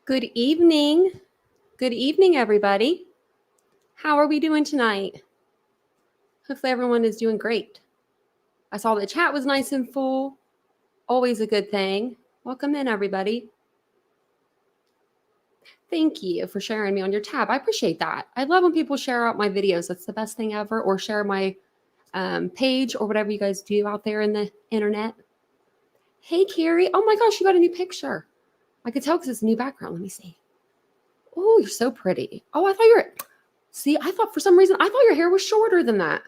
Good evening. Good evening, everybody. How are we doing tonight? Hopefully everyone is doing great. I saw the chat was nice and full. Always a good thing. Welcome in, everybody. Thank you for sharing me on your tab. I appreciate that. I love when people share out my videos. That's the best thing ever. Or share my page or whatever you guys do out there in the internet. Hey, Carrie. Oh my gosh, you got a new picture. I could tell because it's a new background. Let me see. Oh, you're so pretty. Oh, I thought you were... See, I thought for some reason, I thought your hair was shorter than that.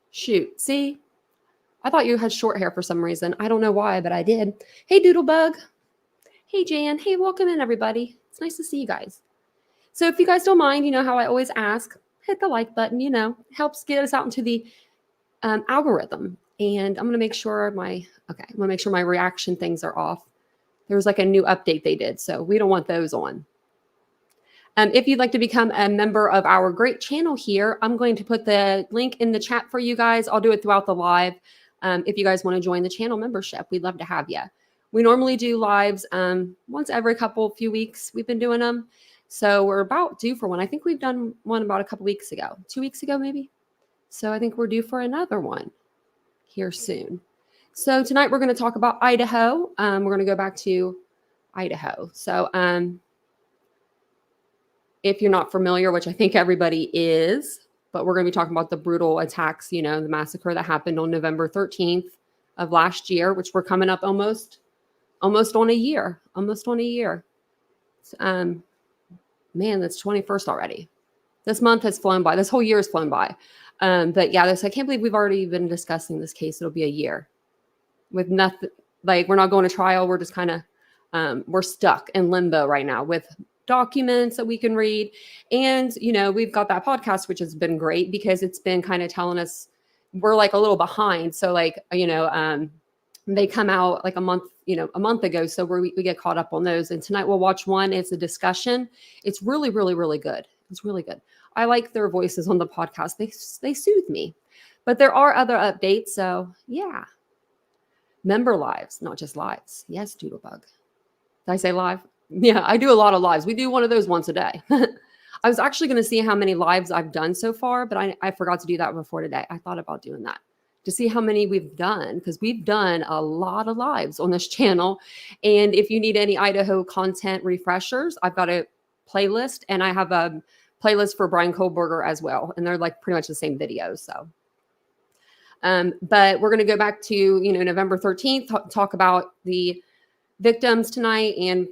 Shoot, see? I thought you had short hair for some reason. I don't know why, but I did. Hey, Doodlebug. Hey, Jan. Hey, welcome in, everybody. It's nice to see you guys. So if you guys don't mind, you know how I always ask, hit the like button, helps get us out into the algorithm. And I'm going to make sure my reaction things are off. There was like a new update they did, so we don't want those on. If you'd like to become a member of our great channel here, I'm going to put the link in the chat for you guys. I'll do it throughout the live. If you guys want to join the channel membership, we'd love to have you. We normally do lives once every few weeks. We've been doing them. So we're about due for one. I think we've done one about a couple weeks ago, 2 weeks ago, maybe. So I think we're due for another one here soon. So tonight we're going to talk about Idaho. We're going to go back to Idaho. So if you're not familiar, which I think everybody is, but we're going to be talking about the brutal attacks, the massacre that happened on November 13th of last year, which we're coming up almost on a year. Man, that's 21st already. This month has flown by. This whole year has flown by. But yeah, I can't believe we've already been discussing this case. It'll be a year with nothing. Like, we're not going to trial. We're just kind of, we're stuck in limbo right now with documents that we can read. And, we've got that podcast, which has been great because it's been kind of telling us we're like a little behind. So they come out like a month ago. So we get caught up on those. And tonight we'll watch one. It's a discussion. It's really, really, really good. It's really good. I like their voices on the podcast. They soothe me, but there are other updates. So yeah. Member lives, not just lives. Yes, Doodlebug. Did I say live? Yeah, I do a lot of lives. We do one of those once a day. I was actually going to see how many lives I've done so far, but I forgot to do that before today. I thought about doing that to see how many we've done, because we've done a lot of lives on this channel. And if you need any Idaho content refreshers, I've got a playlist, and I have a playlist for Brian Kohlberger as well. And they're like pretty much the same videos. So, but we're going to go back to, November 13th, talk about the victims tonight and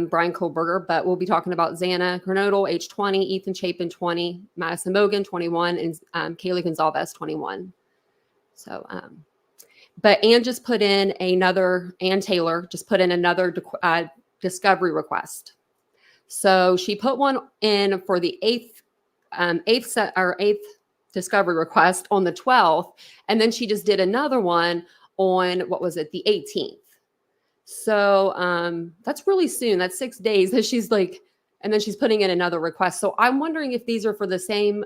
Brian Kohlberger, but we'll be talking about Xana Granodal, age 20, Ethan Chapin, 20, Madison Mogan, 21, and Kaylee Gonzalez, 21. So, but Ann just put in Ann Taylor just put in another discovery request. So she put one in for the eighth discovery request on the 12th. And then she just did another one on, the 18th. So that's really soon. That's 6 days that she's like And then she's putting in another request. So I'm wondering if these are for the same,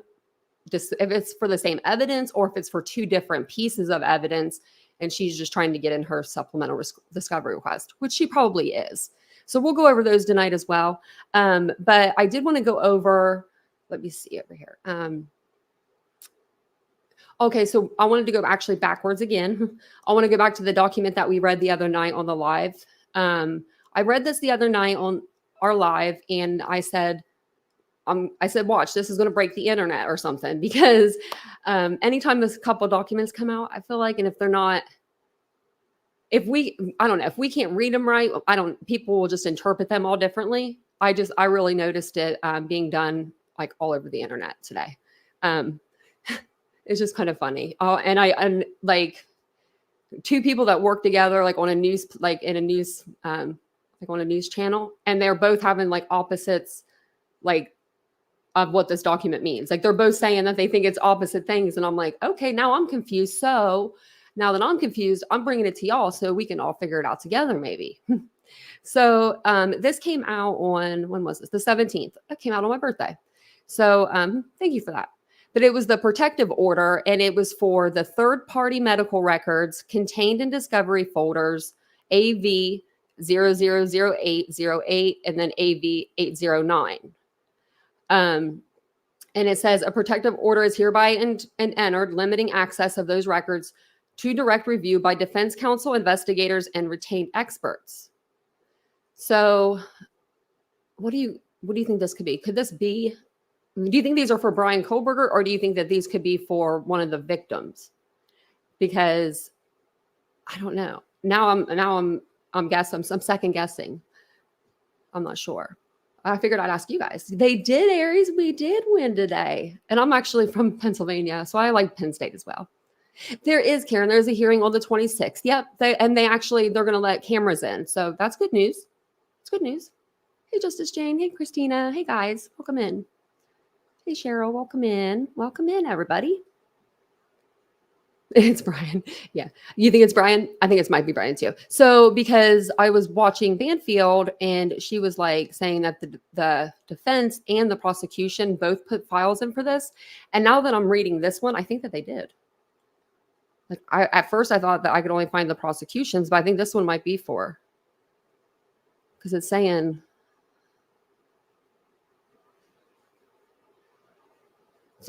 if it's for the same evidence or if it's for two different pieces of evidence. And she's just trying to get in her supplemental discovery request, which she probably is. So we'll go over those tonight as well. But I did want to go over, let me see over here. Okay, so I wanted to go actually backwards again. I want to go back to the document that we read the other night on the live. I read this the other night on our live, and I said, watch, this is going to break the internet or something, because anytime this couple documents come out, I feel like, and if they're not, I don't know, if we can't read them right, people will just interpret them all differently. I really noticed it being done like all over the internet today. It's just kind of funny. And like two people that work together, like on a news, like in a news, like on a news channel, and they're both having like opposites, like of what this document means. Like they're both saying that they think it's opposite things. And I'm like, okay, now I'm confused. So now that I'm confused, I'm bringing it to y'all so we can all figure it out together maybe. So this came out on, when was this? The 17th. It came out on my birthday. So thank you for that. But it was the protective order, and it was for the third-party medical records contained in discovery folders AV 000808 and then AV 809. And it says a protective order is hereby entered, limiting access of those records to direct review by defense counsel, investigators, and retained experts. So what do you think this could be? Could this be, do you think these are for Brian Kohlberger, or do you think that these could be for one of the victims? Because I don't know. Now I'm guessing, I'm second guessing. I'm not sure. I figured I'd ask you guys. They did, Aries. We did win today. And I'm actually from Pennsylvania, so I like Penn State as well. There is, Karen, there's a hearing on the 26th. Yep. They're going to let cameras in. So that's good news. It's good news. Hey, Justice Jane. Hey, Christina. Hey, guys. Welcome in. Hey, Cheryl. Welcome in. Welcome in, everybody. It's Brian. Yeah. You think it's Brian? I think it might be Brian too. So because I was watching Banfield, and she was like saying that the defense and the prosecution both put files in for this. And now that I'm reading this one, I think that they did. Like at first I thought that I could only find the prosecutions, but I think this one might be for, because it's saying,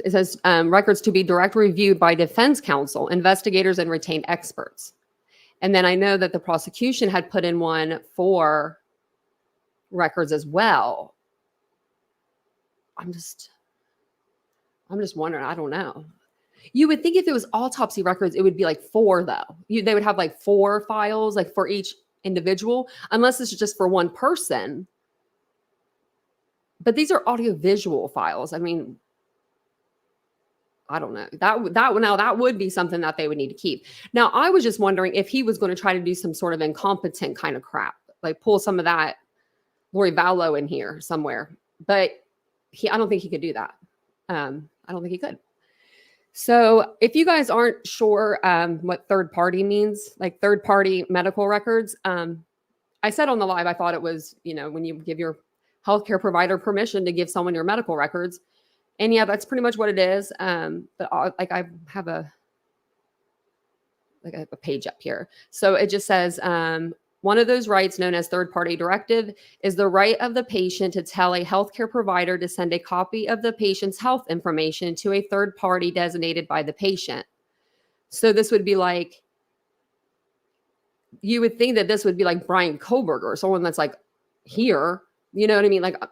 it says records to be direct reviewed by defense counsel, investigators, and retained experts. And then I know that the prosecution had put in one for records as well. I'm just wondering. I don't know. You would think if it was autopsy records, it would be like 4 though. They would have like 4 files, like for each individual, unless it's just for one person. But these are audiovisual files. I mean, I don't know. That would be something that they would need to keep. Now, I was just wondering if he was going to try to do some sort of incompetent kind of crap, like pull some of that Lori Vallow in here somewhere. But I don't think he could do that. I don't think he could. So if you guys aren't sure what third party means, like third party medical records, I said on the live, I thought it was, when you give your healthcare provider permission to give someone your medical records. And yeah, that's pretty much what it is. But I have a page up here. So it just says, one of those rights known as third-party directive is the right of the patient to tell a healthcare provider to send a copy of the patient's health information to a third party designated by the patient. So this would be like, you would think that this would be like Brian Kohlberger, or someone that's like here, you know what I mean? Like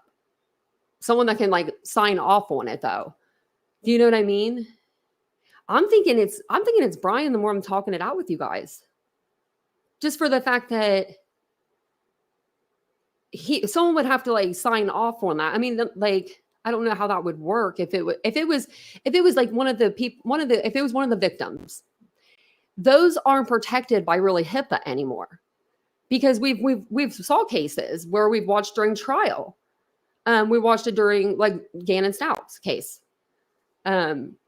someone that can like sign off on it though. Do you know what I mean? I'm thinking it's Brian the more I'm talking it out with you guys. Just for the fact that someone would have to like sign off on that. I mean, like, I don't know how that would work if it was like if it was one of the victims. Those aren't protected by really HIPAA anymore, because we've saw cases where we've watched during trial. We watched it during like Gannon Stout's case.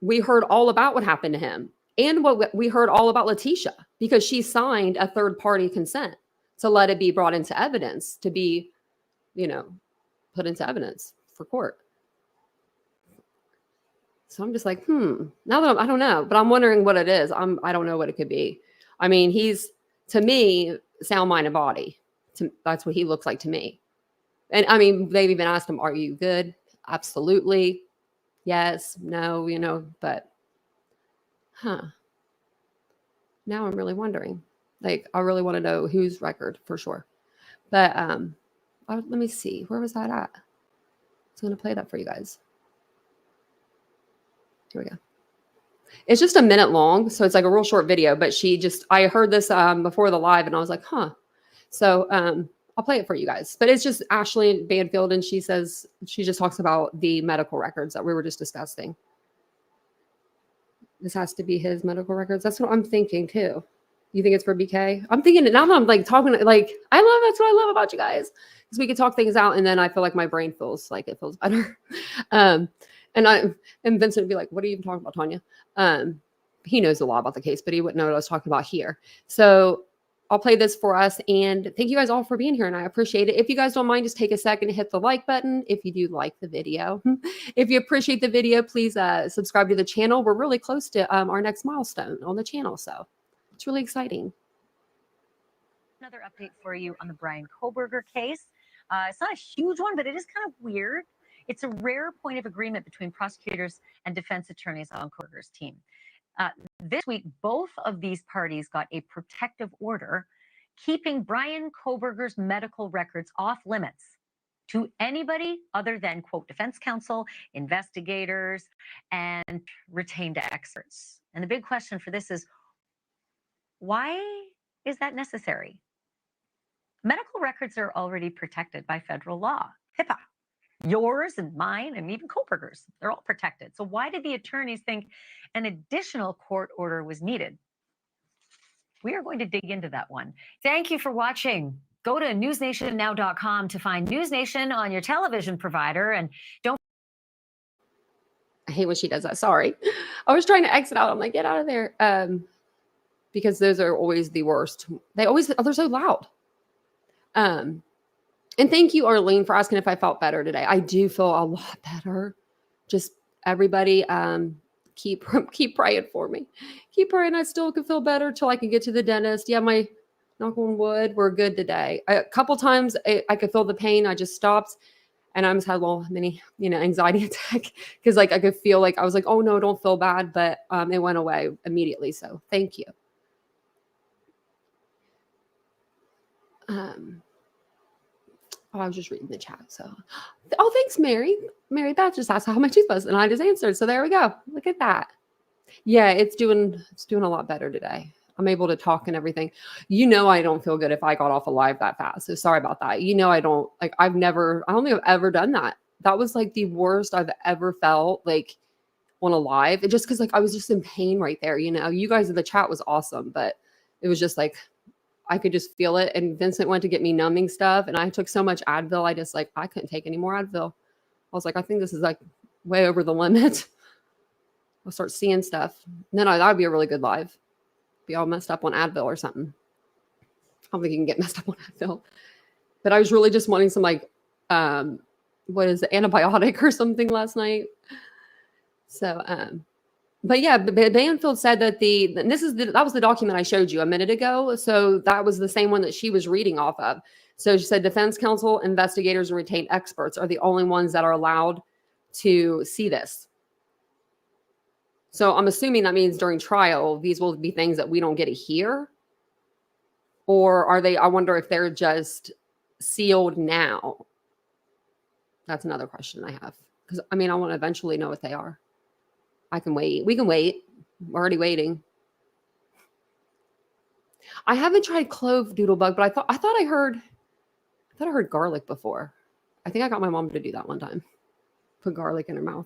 We heard all about what happened to him. And what we heard all about Letitia, because she signed a third-party consent to let it be brought into evidence to be, put into evidence for court. So I'm just like, now that I don't know, but I'm wondering what it is. I don't know what it could be. I mean, he's, to me, sound mind and body. That's what he looks like to me. And I mean, they've even asked him, are you good? Absolutely. Yes, no, but now I'm really wondering. Like, I really want to know whose record for sure. But let me see. Where was that at? I was going to play that for you guys. Here we go. It's just a minute long, so it's like a real short video, but I heard this before the live and I was like, So I'll play it for you guys. But it's just Ashley Banfield, and she just talks about the medical records that we were just discussing. This has to be his medical records. That's what I'm thinking too. You think it's for BK? I'm thinking it now that I'm like talking, like, that's what I love about you guys. Because we can talk things out, and then I feel like my brain feels like it feels better. And Vincent would be like, what are you even talking about, Tanya? He knows a lot about the case, but he wouldn't know what I was talking about here. So I'll play this for us. And thank you guys all for being here. And I appreciate it. If you guys don't mind, just take a second to hit the like button. If you do like the video, if you appreciate the video, please subscribe to the channel. We're really close to our next milestone on the channel. So it's really exciting. Another update for you on the Bryan Kohberger case. It's not a huge one, but it is kind of weird. It's a rare point of agreement between prosecutors and defense attorneys on Kohberger's team. This week, both of these parties got a protective order keeping Bryan Kohberger's medical records off limits to anybody other than, quote, defense counsel, investigators, and retained experts. And the big question for this is, why is that necessary? Medical records are already protected by federal law, HIPAA. Yours and mine and even Kohberger's, they're all protected. So why did the attorneys think an additional court order was needed? We are going to dig into that one. Thank you for watching. Go to newsnationnow.com to find News Nation on your television provider. And don't. I hate when she does that. Sorry. I was trying to exit out. I'm like, get out of there. Because those are always the worst. They're so loud. And thank you, Arlene, for asking if I felt better today. I do feel a lot better. Just everybody, keep praying for me. Keep praying. I still can feel better till I can get to the dentist. Yeah, my knock on wood, we're good today. A couple times I could feel the pain. I just stopped, and I just had a little mini, anxiety attack because like I could feel like I was like, oh no, don't feel bad, but it went away immediately. So thank you. I was just reading the chat. So, thanks, Mary. Mary Beth just asked how my tooth was, and I just answered. So there we go. Look at that. Yeah, it's doing a lot better today. I'm able to talk and everything. I don't feel good if I got off alive that fast. So sorry about that. I don't like. I don't think I've ever done that. That was like the worst I've ever felt like on a live. It just because like I was just in pain right there. You guys in the chat was awesome, but it was just like. I could just feel it. And Vincent went to get me numbing stuff. And I took so much Advil. I couldn't take any more Advil. I was like, I think this is like way over the limit. I'll start seeing stuff. And then that would be a really good live. Be all messed up on Advil or something. I don't think you can get messed up on Advil. But I was really just wanting some what is it, antibiotic or something last night. So, but yeah, Banfield said that that was the document I showed you a minute ago. So that was the same one that she was reading off of. So she said defense counsel, investigators, and retained experts are the only ones that are allowed to see this. So I'm assuming that means during trial, these will be things that we don't get to hear. Or are they, I wonder if they're just sealed now. That's another question I have. Because I want to eventually know what they are. I can wait. We can wait. We're already waiting. I haven't tried clove doodlebug, but I thought I heard garlic before. I think I got my mom to do that one time. Put garlic in her mouth.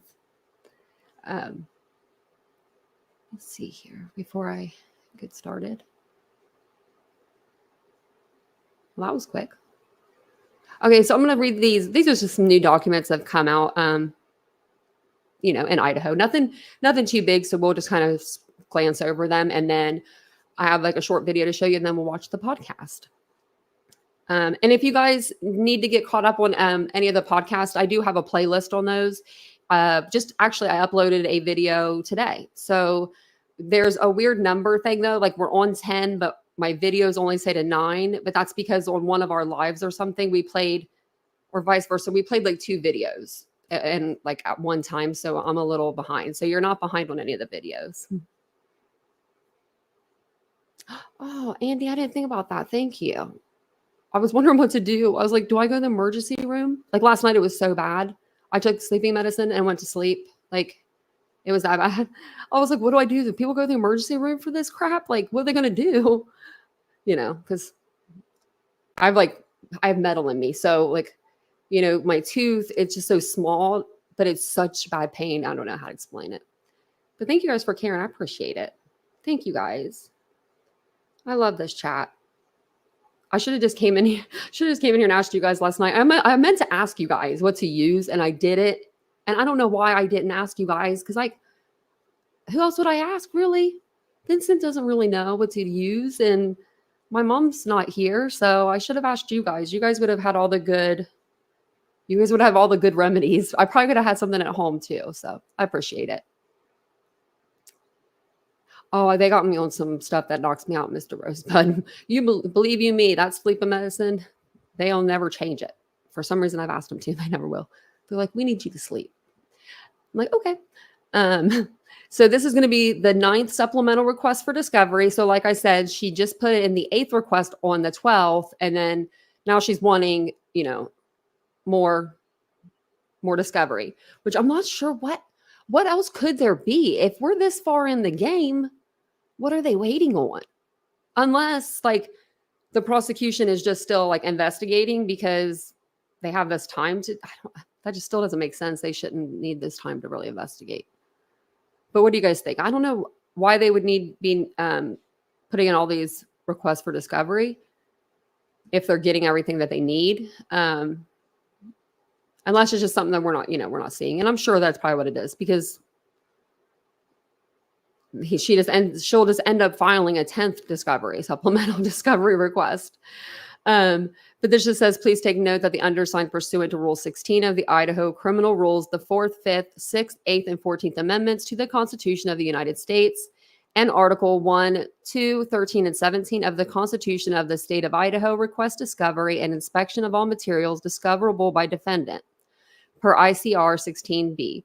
Let's see here before I get started. Well, that was quick. Okay, so I'm going to read these. These are just some new documents that have come out. In Idaho, nothing too big. So we'll just kind of glance over them. And then I have like a short video to show you, and then we'll watch the podcast. And if you guys need to get caught up on any of the podcasts, I do have a playlist on those. Just actually, I uploaded a video today. So there's a weird number thing though. Like we're on 10, but my videos only say to 9. But that's because on one of our lives or something, we played, or vice versa, we played like 2 videos and like at one time. So I'm a little behind. So you're not behind on any of the videos. Oh, Andy, I didn't think about that. Thank you. I was wondering what to do. I was like, do I go to the emergency room? Like last night, it was so bad. I took sleeping medicine and went to sleep. Like it was that bad. I was like, what do I do? Do people go to the emergency room for this crap? Like, what are they going to do? You know, because I have metal in me. So like, you know, my tooth, it's just so small, but it's such bad pain. I don't know how to explain it. But thank you guys for caring. I appreciate it. Thank you guys. I love this chat. I should have just came in here. And asked you guys last night. I meant to ask you guys what to use, and I did it. And I don't know why I didn't ask you guys, because like, who else would I ask? Really, Vincent doesn't really know what to use, and my mom's not here, so I should have asked you guys. You guys would have had all the good. You guys would have all the good remedies. I probably could have had something at home too. So I appreciate it. Oh, they got me on some stuff that knocks me out, Mr. Rosebud. Believe you me, that sleeping medicine, they'll never change it. For some reason, I've asked them to. They never will. They're like, we need you to sleep. I'm like, okay. So this is going to be the 9th supplemental request for discovery. So like I said, she just put it in the 8th request on the 12th. And then now she's wanting, you know, more discovery, which I'm not sure what else could there be? If we're this far in the game, what are they waiting on? Unless like the prosecution is just still like investigating because they have this time to, that just still doesn't make sense. They shouldn't need this time to really investigate. But what do you guys think? I don't know why they would need be putting in all these requests for discovery if they're getting everything that they need. Unless it's just something that we're not seeing. And I'm sure that's probably what it is, because she'll just end up filing a 10th supplemental discovery request. But this just says, please take note that the undersigned, pursuant to Rule 16 of the Idaho Criminal Rules, the 4th, 5th, 6th, 8th, and 14th Amendments to the Constitution of the United States, and Article 1, 2, 13, and 17 of the Constitution of the State of Idaho, request discovery and inspection of all materials discoverable by defendant per ICR 16B,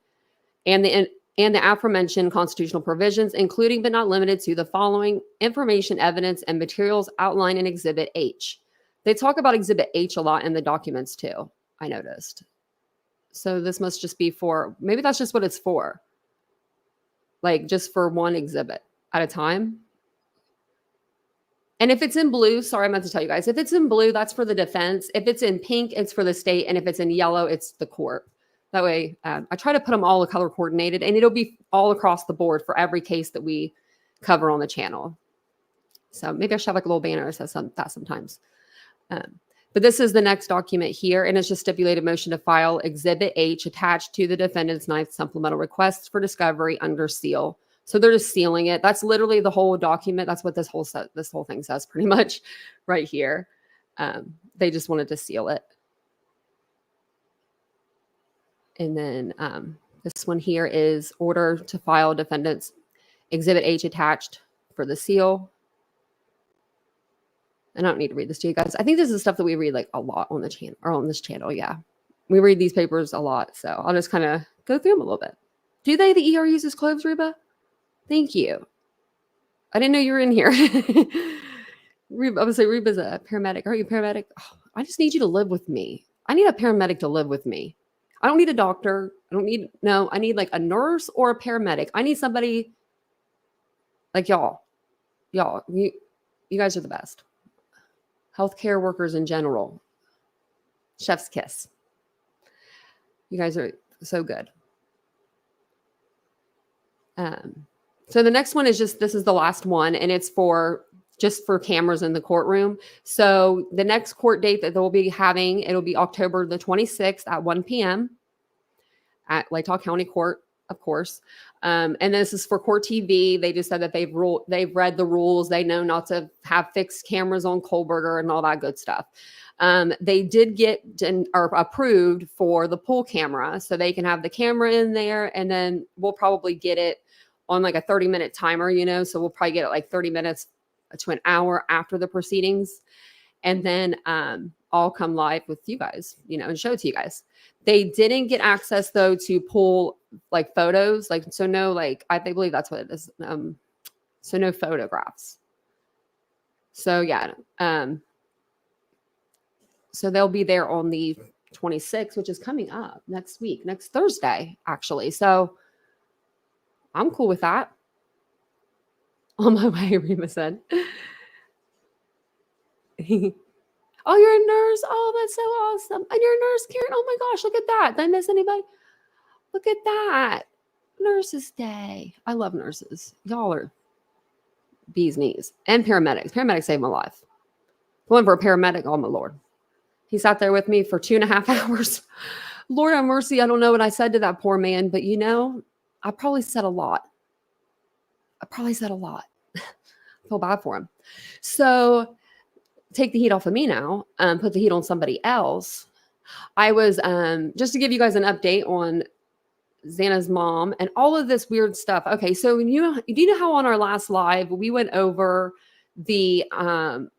and the aforementioned constitutional provisions, including but not limited to the following information, evidence, and materials outlined in Exhibit H. They talk about Exhibit H a lot in the documents too, I noticed. So this must just be for, maybe that's just what it's for. Like just for one exhibit at a time. And if it's in blue, sorry, I meant to tell you guys, if it's in blue, that's for the defense. If it's in pink, it's for the state. And if it's in yellow, it's the court. That way, I try to put them all color coordinated, and it'll be all across the board for every case that we cover on the channel. So maybe I should have like a little banner that says that sometimes. But this is the next document here, and it's just stipulated motion to file Exhibit H attached to the defendant's 9th supplemental request for discovery under seal. So they're just sealing it. That's literally the whole document. That's what this whole thing says pretty much right here. They just wanted to seal it. And then this one here is order to file defendant's Exhibit H attached for the seal. And I don't need to read this to you guys. I think this is stuff that we read like a lot on the channel, or on this channel. Yeah, we read these papers a lot. So I'll just kind of go through them a little bit. Do the ER uses cloves, Reba? Thank you. I didn't know you were in here. Reba, I would say Reba's a paramedic. Are you a paramedic? Oh, I just need you to live with me. I need a paramedic to live with me. I don't need a doctor. I need like a nurse or a paramedic. I need somebody like y'all. You guys are the best. Healthcare workers in general. Chef's kiss. You guys are so good. So the next one is this is the last one, and it's just for cameras in the courtroom. So the next court date that they'll be having, it'll be October the 26th at 1 p.m. at Latah County Court of course. And this is for court TV. They just said that they've read the rules. They know not to have fixed cameras on Kohlberger and all that good stuff. They did get or approved for the pool camera, so they can have the camera in there, and then we'll probably get it on like a 30-minute timer, you know, so we'll probably get it like 30 minutes to an hour after the proceedings. And then I'll come live with you guys, you know, and show it to you guys. They didn't get access though to pull like photos, like, so no, like, I believe that's what it is. So no photographs. So yeah. So they'll be there on the 26th, which is coming up next week, next Thursday, actually. So I'm cool with that. On my way, Rima said. Oh, you're a nurse. Oh, that's so awesome. And you're a nurse, Karen. Oh my gosh, look at that. Did I miss anybody? Look at that. Nurses Day. I love nurses. Y'all are bee's knees. And paramedics. Paramedics saved my life. Going for a paramedic, oh my Lord. He sat there with me for 2.5 hours. Lord have mercy. I don't know what I said to that poor man, but you know, I probably said a lot. I feel bad for him. So take the heat off of me now, put the heat on somebody else. I was, just to give you guys an update on Xana's mom and all of this weird stuff. Okay, so do you know how on our last live, we went over the Carol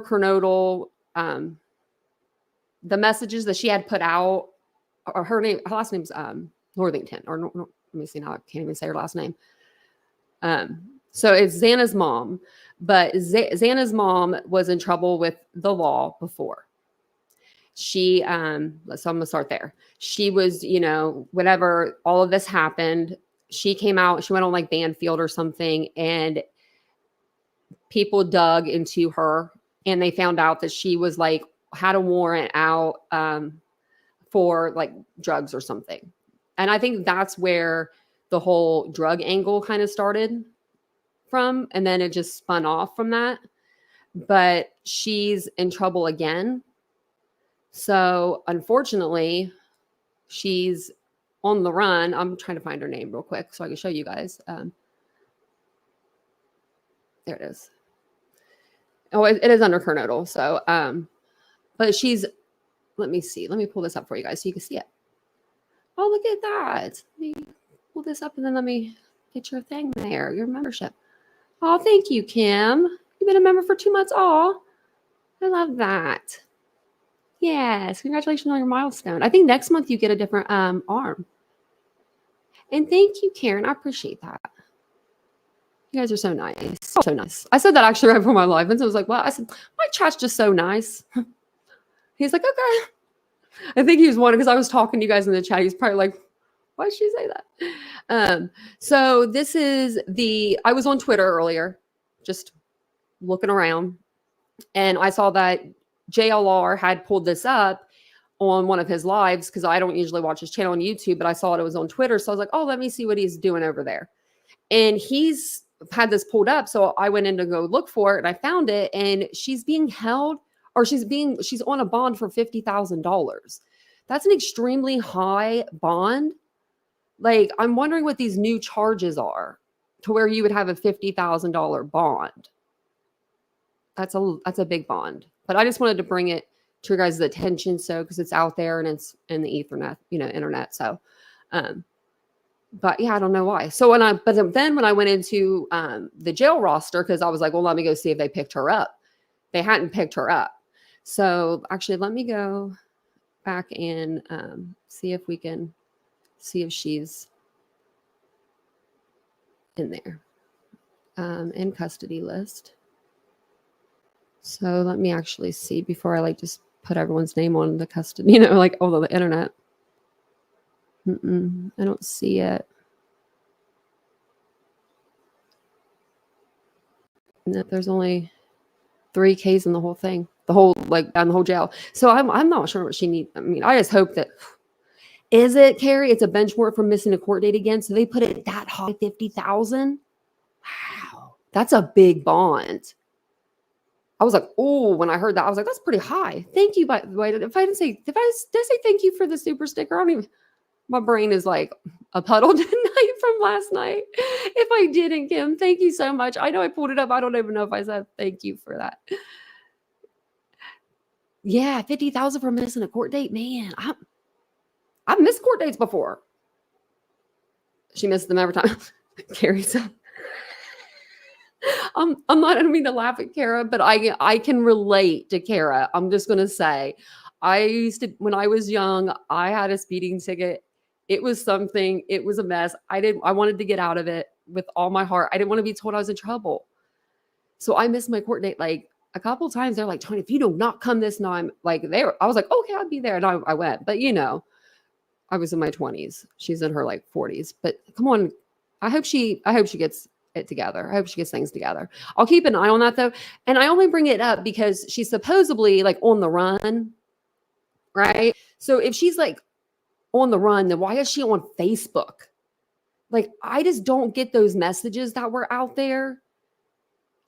Kernodle, the messages that she had put out, or her last name's Northington, or let me see now, I can't even say her last name. So it's Xana's mom, but Xana's mom was in trouble with the law before. She, so I'm gonna start there. She was, you know, whenever all of this happened, she came out, she went on like Banfield or something, and people dug into her and they found out that she was like, had a warrant out for like drugs or something. And I think that's where the whole drug angle kind of started from. And then it just spun off from that. But she's in trouble again. So unfortunately, she's on the run. I'm trying to find her name real quick so I can show you guys. There it is. Oh, it is under Kernodle. So, but she's, let me see. Let me pull this up for you guys so you can see it. Oh, look at that. Let me pull this up and then let me get your thing there, your membership. Oh, thank you, Kim. You've been a member for 2 months. Oh, I love that. Yes, congratulations on your milestone. I think next month you get a different arm. And thank you, Karen. I appreciate that. You guys are so nice. So nice. I said that actually right before my live. And so I was like, well, I said, my chat's just so nice. He's like, okay. I think he was wondering because I was talking to you guys in the chat. He's probably like, why did she say that? So this is I was on Twitter earlier, just looking around. And I saw that JLR had pulled this up on one of his lives because I don't usually watch his channel on YouTube, but I saw it was on Twitter. So I was like, oh, let me see what he's doing over there. And he's had this pulled up. So I went in to go look for it and I found it, and she's being held, or she's on a bond for $50,000. That's an extremely high bond. Like, I'm wondering what these new charges are to where you would have a $50,000 bond. That's a big bond. But I just wanted to bring it to your guys' attention. So, because it's out there and it's in the Ethernet, internet. So, but yeah, I don't know why. So then when I went into the jail roster, because I was like, well, let me go see if they picked her up. They hadn't picked her up. So actually, let me go back and see if we can see if she's in there. In custody list. So let me actually see before I just put everyone's name on the custody, all the internet. I don't see it. No, there's only 3 Ks in the whole thing, down the whole jail. So I'm not sure what she needs. I mean, I just hope that, is it, Carrie? It's a bench warrant for missing a court date again. So they put it that high, 50,000. Wow, that's a big bond. I was like, oh, when I heard that, I was like, that's pretty high. Thank you. By the way, did I say thank you for the super sticker? I don't even. My brain is like a puddle tonight from last night. If I didn't, Kim, thank you so much. I know I pulled it up. I don't even know if I said thank you for that. Yeah, 50,000 for missing a court date. Man, I've missed court dates before. She misses them every time. Carrie said. I'm not, I don't mean to laugh at Kara, but I can relate to Kara. I'm just gonna say, I used to, when I was young, I had a speeding ticket. It was something, it was a mess. I wanted to get out of it with all my heart. I didn't want to be told I was in trouble. So I missed my court date like a couple of times. They're like, Tony, if you do not come this time, like I was like, okay, I'll be there. And I went, but you know, I was in my 20s. She's in her like 40s, but come on. I hope she gets it together. I hope she gets things together. I'll keep an eye on that though. And I only bring it up because she's supposedly like on the run, right? So if she's like on the run, then why is she on Facebook? Like, I just don't get those messages that were out there.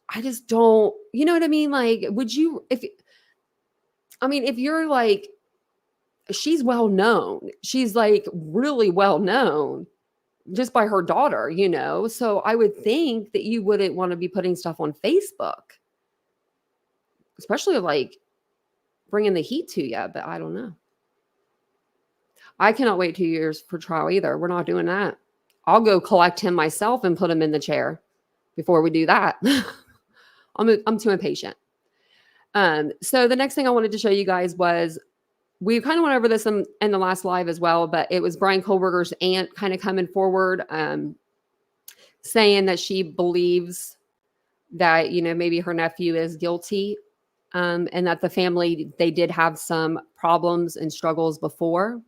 I just don't, you know what I mean? Like, would you, if you're like, she's well known. She's like really well known just by her daughter, you know? So I would think that you wouldn't want to be putting stuff on Facebook, especially like bringing the heat to you, but I don't know. I cannot wait 2 years for trial either. We're not doing that. I'll go collect him myself and put him in the chair before we do that. I'm too impatient. So the next thing I wanted to show you guys was, we kind of went over this in the last live as well, but it was Brian Kohlberger's aunt kind of coming forward, saying that she believes that, you know, maybe her nephew is guilty, and that the family, they did have some problems and struggles before.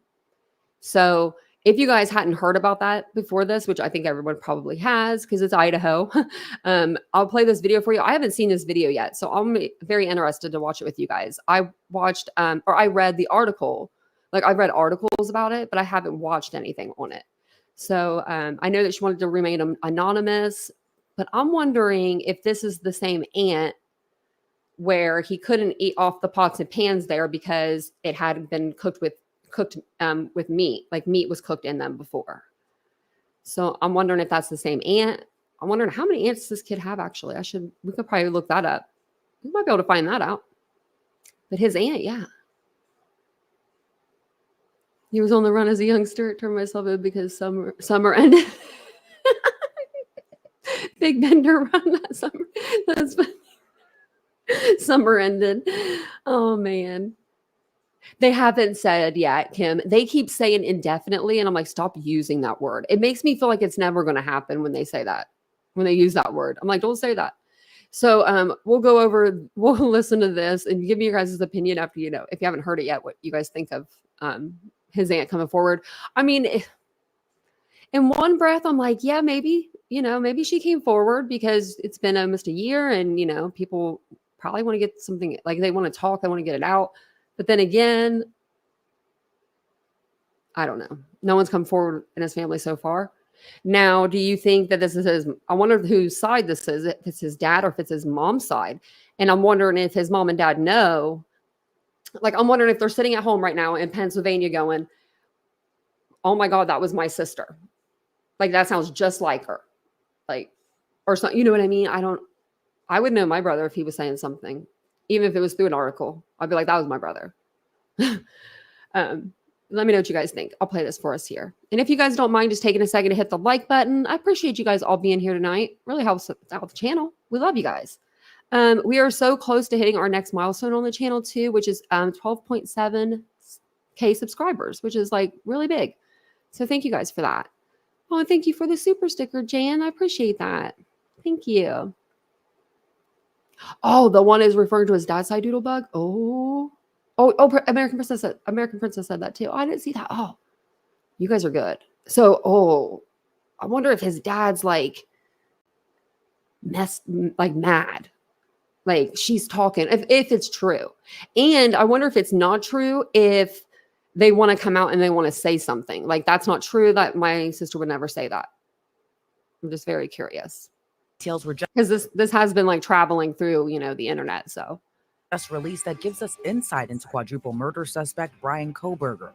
So if you guys hadn't heard about that before this, which I think everyone probably has because it's Idaho, I'll play this video for you. I haven't seen this video yet, so I'm very interested to watch it with you guys. I watched, or I read the article. Like, I've read articles about it, but I haven't watched anything on it. So I know that she wanted to remain anonymous, but I'm wondering if this is the same aunt where he couldn't eat off the pots and pans there because it had been cooked with meat, like meat was cooked in them before. So I'm wondering if that's the same aunt. I'm wondering how many aunts this kid have actually. We could probably look that up. We might be able to find that out. But his aunt, yeah. He was on the run as a youngster. Turned myself in because summer ended. Big Bender run that summer. That's funny. Summer ended. Oh man. They haven't said yet, Kim. They keep saying indefinitely, and I'm like, stop using that word. It makes me feel like it's never going to happen when they say that, when they use that word. I'm like, don't say that. So we'll listen to this and give me your guys' opinion after, you know, if you haven't heard it yet, what you guys think of his aunt coming forward. I mean, in one breath, I'm like, yeah, maybe, you know, maybe she came forward because it's been almost a year and, you know, people probably want to get something, like they want to talk, they want to get it out. But then again, I don't know. No one's come forward in his family so far. Now, do you think that this is I wonder whose side this is, if it's his dad or if it's his mom's side. And I'm wondering if his mom and dad know. Like, I'm wondering if they're sitting at home right now in Pennsylvania going, oh my God, that was my sister. Like, that sounds just like her. Like, or something, you know what I mean? I would know my brother if he was saying something. Even if it was through an article, I'd be like, that was my brother. Let me know what you guys think. I'll play this for us here. And if you guys don't mind just taking a second to hit the like button, I appreciate you guys all being here tonight. Really helps out the channel. We love you guys. We are so close to hitting our next milestone on the channel too, which is 12.7K subscribers, which is like really big. So thank you guys for that. Oh, and thank you for the super sticker, Jan. I appreciate that. Thank you. Oh, the one is referring to his dad's side doodlebug. Oh, American Princess said that too. Oh, I didn't see that. Oh, you guys are good. So, I wonder if his dad's like mad. Like, she's talking, if it's true. And I wonder if it's not true, if they want to come out and they want to say something. Like, that's not true, that my sister would never say that. I'm just very curious. Details were because this has been like traveling through, you know, the internet. So just released that gives us insight into quadruple murder suspect Brian Kohlberger.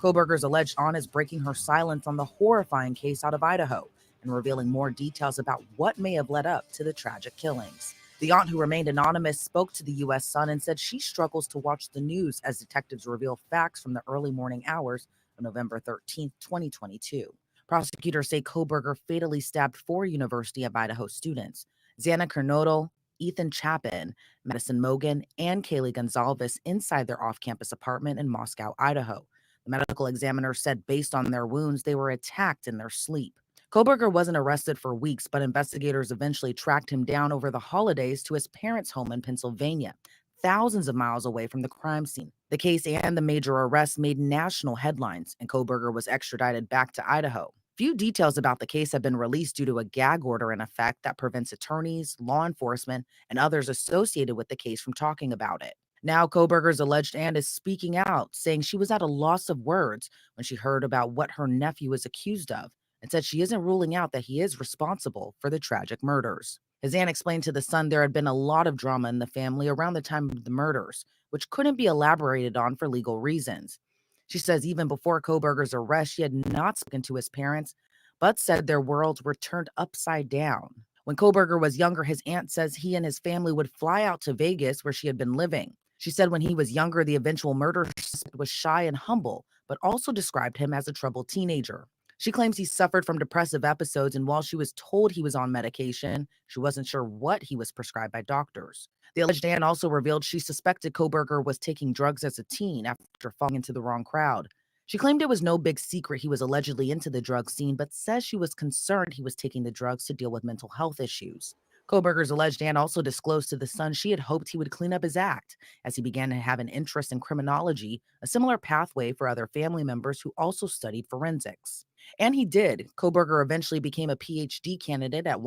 Kohberger's alleged aunt is breaking her silence on the horrifying case out of Idaho and revealing more details about what may have led up to the tragic killings. The aunt, who remained anonymous, spoke to the U.S. Sun and said she struggles to watch the news as detectives reveal facts from the early morning hours of November 13, 2022. Prosecutors say Kohberger fatally stabbed 4 University of Idaho students, Xana Kernodle, Ethan Chapin, Madison Mogan, and Kaylee Gonzalez, inside their off-campus apartment in Moscow, Idaho. The medical examiner said based on their wounds, they were attacked in their sleep. Kohberger wasn't arrested for weeks, but investigators eventually tracked him down over the holidays to his parents' home in Pennsylvania, thousands of miles away from the crime scene. The case and the major arrest made national headlines, and Kohberger was extradited back to Idaho. Few details about the case have been released due to a gag order in effect that prevents attorneys, law enforcement, and others associated with the case from talking about it. Now, Kohberger's alleged aunt is speaking out, saying she was at a loss of words when she heard about what her nephew is accused of, and said she isn't ruling out that he is responsible for the tragic murders. His aunt explained to The Sun there had been a lot of drama in the family around the time of the murders, which couldn't be elaborated on for legal reasons. She says even before Kohberger's arrest, she had not spoken to his parents, but said their worlds were turned upside down. When Kohberger was younger, his aunt says he and his family would fly out to Vegas, where she had been living. She said when he was younger, the eventual murderer was shy and humble, but also described him as a troubled teenager. She claims he suffered from depressive episodes, and while she was told he was on medication, she wasn't sure what he was prescribed by doctors. The alleged aunt also revealed she suspected Kohberger was taking drugs as a teen after falling into the wrong crowd. She claimed it was no big secret he was allegedly into the drug scene, but says she was concerned he was taking the drugs to deal with mental health issues. Kohberger's alleged aunt also disclosed to The Sun she had hoped he would clean up his act as he began to have an interest in criminology, a similar pathway for other family members who also studied forensics. And he did. Kohberger eventually became a PhD candidate at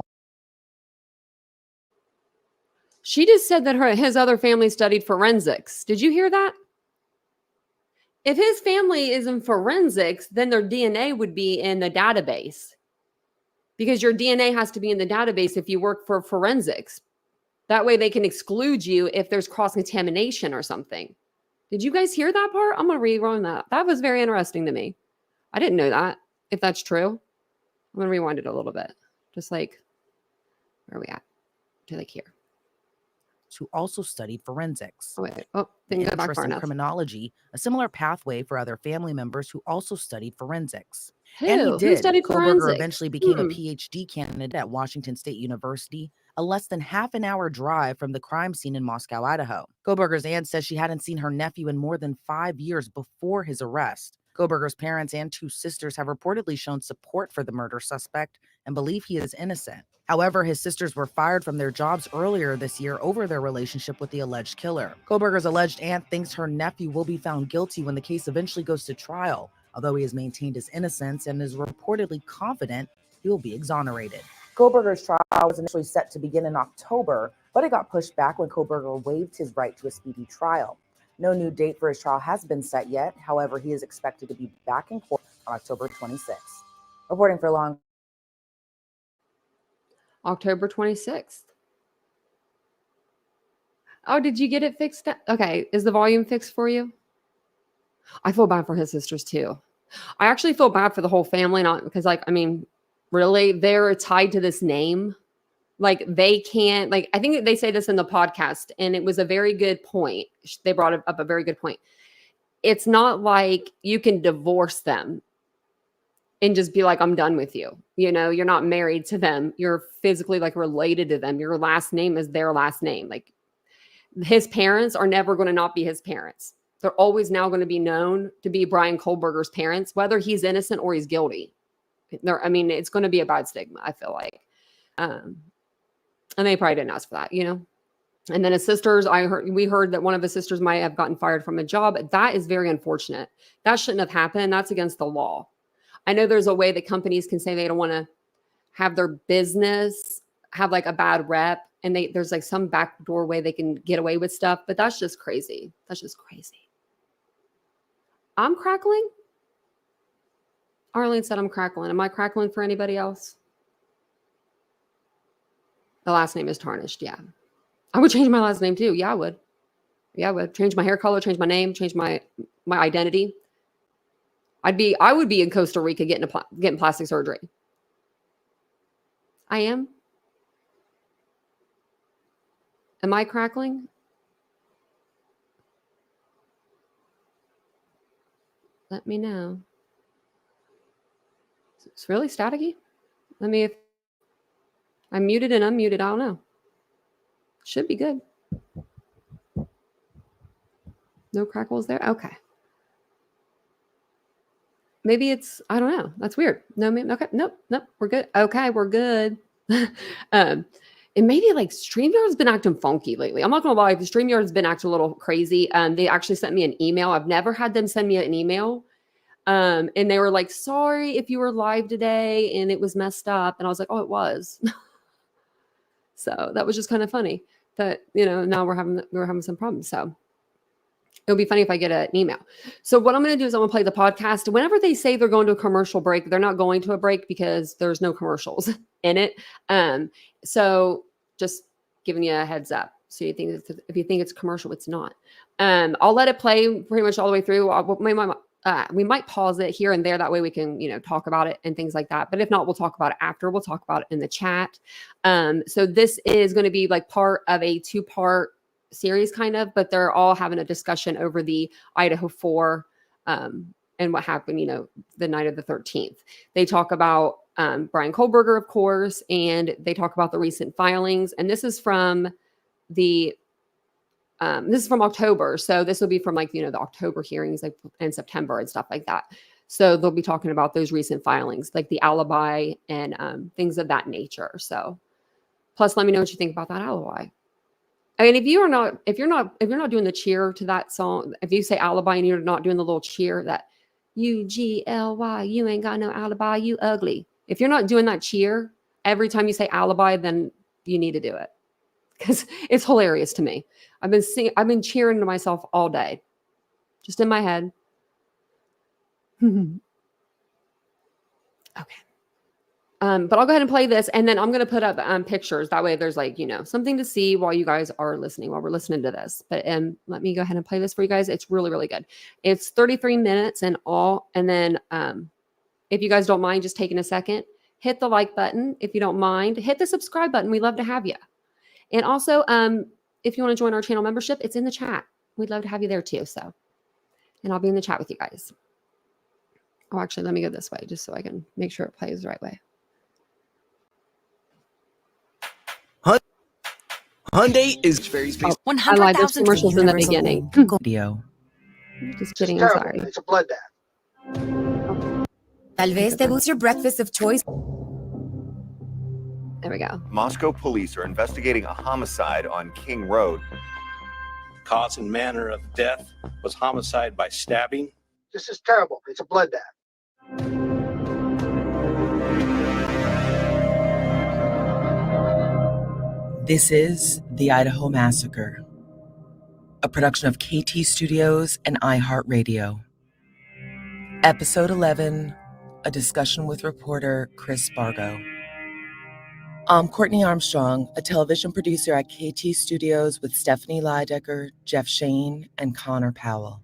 She just said that his other family studied forensics. Did you hear that? If his family is in forensics, then their DNA would be in the database, because your DNA has to be in the database if you work for forensics. That way they can exclude you if there's cross-contamination or something. Did you guys hear that part? I'm going to rewind that. That was very interesting to me. I didn't know that, if that's true. I'm going to rewind it a little bit. Just like, where are we at? To like here. who also studied forensics. Oh, wait. Oh, didn't go back Interest far in enough. criminology, a similar pathway for other family members who also studied forensics. Who? And he Who did. studied Kohberger forensics? eventually became a PhD candidate at Washington State University, a less than half an hour drive from the crime scene in Moscow, Idaho. Kohberger's aunt says she hadn't seen her nephew in more than 5 years before his arrest. Kohberger's parents and 2 sisters have reportedly shown support for the murder suspect and believe he is innocent. However, his sisters were fired from their jobs earlier this year over their relationship with the alleged killer. Kohberger's alleged aunt thinks her nephew will be found guilty when the case eventually goes to trial, although he has maintained his innocence and is reportedly confident he will be exonerated. Kohberger's trial was initially set to begin in October, but it got pushed back when Kohberger waived his right to a speedy trial. No new date for his trial has been set yet. However, he is expected to be back in court on October 26th. Reporting for Long. October 26th. Oh, did you get it fixed? Okay. Is the volume fixed for you? I feel bad for his sisters too. I actually feel bad for the whole family, not because, like, I mean, really, they're tied to this name. Like, they can't, like, I think they say this in the podcast, and it was a very good point. They brought up a very good point. It's not like you can divorce them and just be like, I'm done with you. You know, you're not married to them. You're physically like related to them. Your last name is their last name. Like, his parents are never going to not be his parents. They're always now going to be known to be Brian Kohberger's parents, whether he's innocent or he's guilty. I mean, it's going to be a bad stigma, I feel like. And they probably didn't ask for that, you know? And then his sisters, we heard that one of his sisters might have gotten fired from a job. That is very unfortunate. That shouldn't have happened. That's against the law. I know there's a way that companies can say they don't want to have their business have like a bad rep, and there's like some backdoor way they can get away with stuff, but that's just crazy. That's just crazy. I'm crackling. Arlene said I'm crackling. Am I crackling for anybody else? The last name is tarnished. Yeah. I would change my last name too. Yeah, I would. Yeah, I would change my hair color, change my name, change my identity. I would be in Costa Rica getting plastic surgery. I am. Am I crackling? Let me know. It's really staticky. Let me, if I'm muted and unmuted, I don't know. Should be good. No crackles there? Okay. Maybe it's, I don't know. That's weird. No, okay. Nope. We're good. Okay, we're good. And maybe like StreamYard's been acting funky lately. I'm not gonna lie, the StreamYard's been acting a little crazy. They actually sent me an email. I've never had them send me an email. And they were like, sorry if you were live today and it was messed up. And I was like, oh, it was. So that was just kind of funny that, now we're having some problems. So it'll be funny if I get an email. So what I'm going to do is I'm going to play the podcast. Whenever they say they're going to a commercial break, they're not going to a break because there's no commercials in it. So just giving you a heads up. So if you think it's commercial, it's not. I'll let it play pretty much all the way through. We might pause it here and there. That way we can, talk about it and things like that. But if not, we'll talk about it after. We'll talk about it in the chat. So this is going to be like part of a 2-part series kind of, but they're all having a discussion over the Idaho 4 and what happened, the night of the 13th. They talk about Bryan Kohberger, of course, and they talk about the recent filings. And this is from October. So this will be from the October hearings, like in September and stuff like that. So they'll be talking about those recent filings, like the alibi and things of that nature. So plus let me know what you think about that alibi. I mean, if you're not doing the cheer to that song, if you say alibi and you're not doing the little cheer that UGLY, you ain't got no alibi, you ugly. If you're not doing that cheer every time you say alibi, then you need to do it because it's hilarious to me. I've been cheering to myself all day, just in my head. Okay. But I'll go ahead and play this, and then I'm going to put up pictures. That way there's something to see while you guys are listening, while we're listening to this. But let me go ahead and play this for you guys. It's really, really good. It's 33 minutes and all. And then if you guys don't mind just taking a second, hit the like button. If you don't mind, hit the subscribe button. We'd love to have you. And also, if you want to join our channel membership, it's in the chat. We'd love to have you there too. So, and I'll be in the chat with you guys. Oh, actually, let me go this way just so I can make sure it plays the right way. Hyundai is very I lied. There's commercials in the beginning. Video. Just kidding. I'm sorry. It's a bloodbath. Tal vez te guste your breakfast of choice. There we go. Moscow police are investigating a homicide on King Road. Cause and manner of death was homicide by stabbing. This is terrible. It's a bloodbath. This is The Idaho Massacre, a production of KT Studios and iHeartRadio. Episode 11, a discussion with reporter Chris Spargo. I'm Courtney Armstrong, a television producer at KT Studios with Stephanie Lydecker, Jeff Shane, and Conor Powell.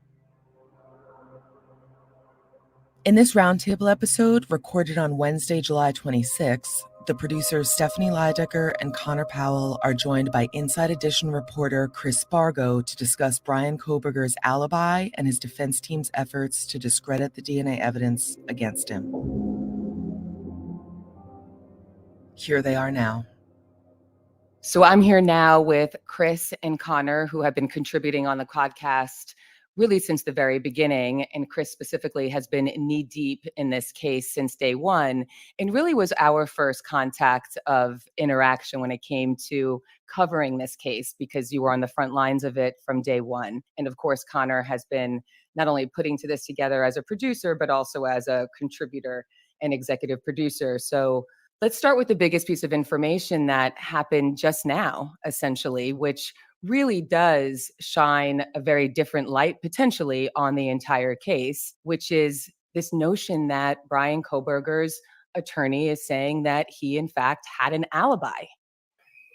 In this roundtable episode, recorded on Wednesday, July 26, the producers Stephanie Lydecker and Conor Powell are joined by Inside Edition reporter Chris Spargo to discuss Bryan Kohberger's alibi and his defense team's efforts to discredit the DNA evidence against him. Here they are now. So I'm here now with Chris and Conor, who have been contributing on the podcast really since the very beginning. And Chris specifically has been knee deep in this case since day one, and really was our first contact of interaction when it came to covering this case, because you were on the front lines of it from day one. And of course, Conor has been not only putting this together as a producer, but also as a contributor and executive producer. So let's start with the biggest piece of information that happened just now, essentially, which really does shine a very different light potentially on the entire case, which is this notion that Bryan Kohberger's attorney is saying that he in fact had an alibi.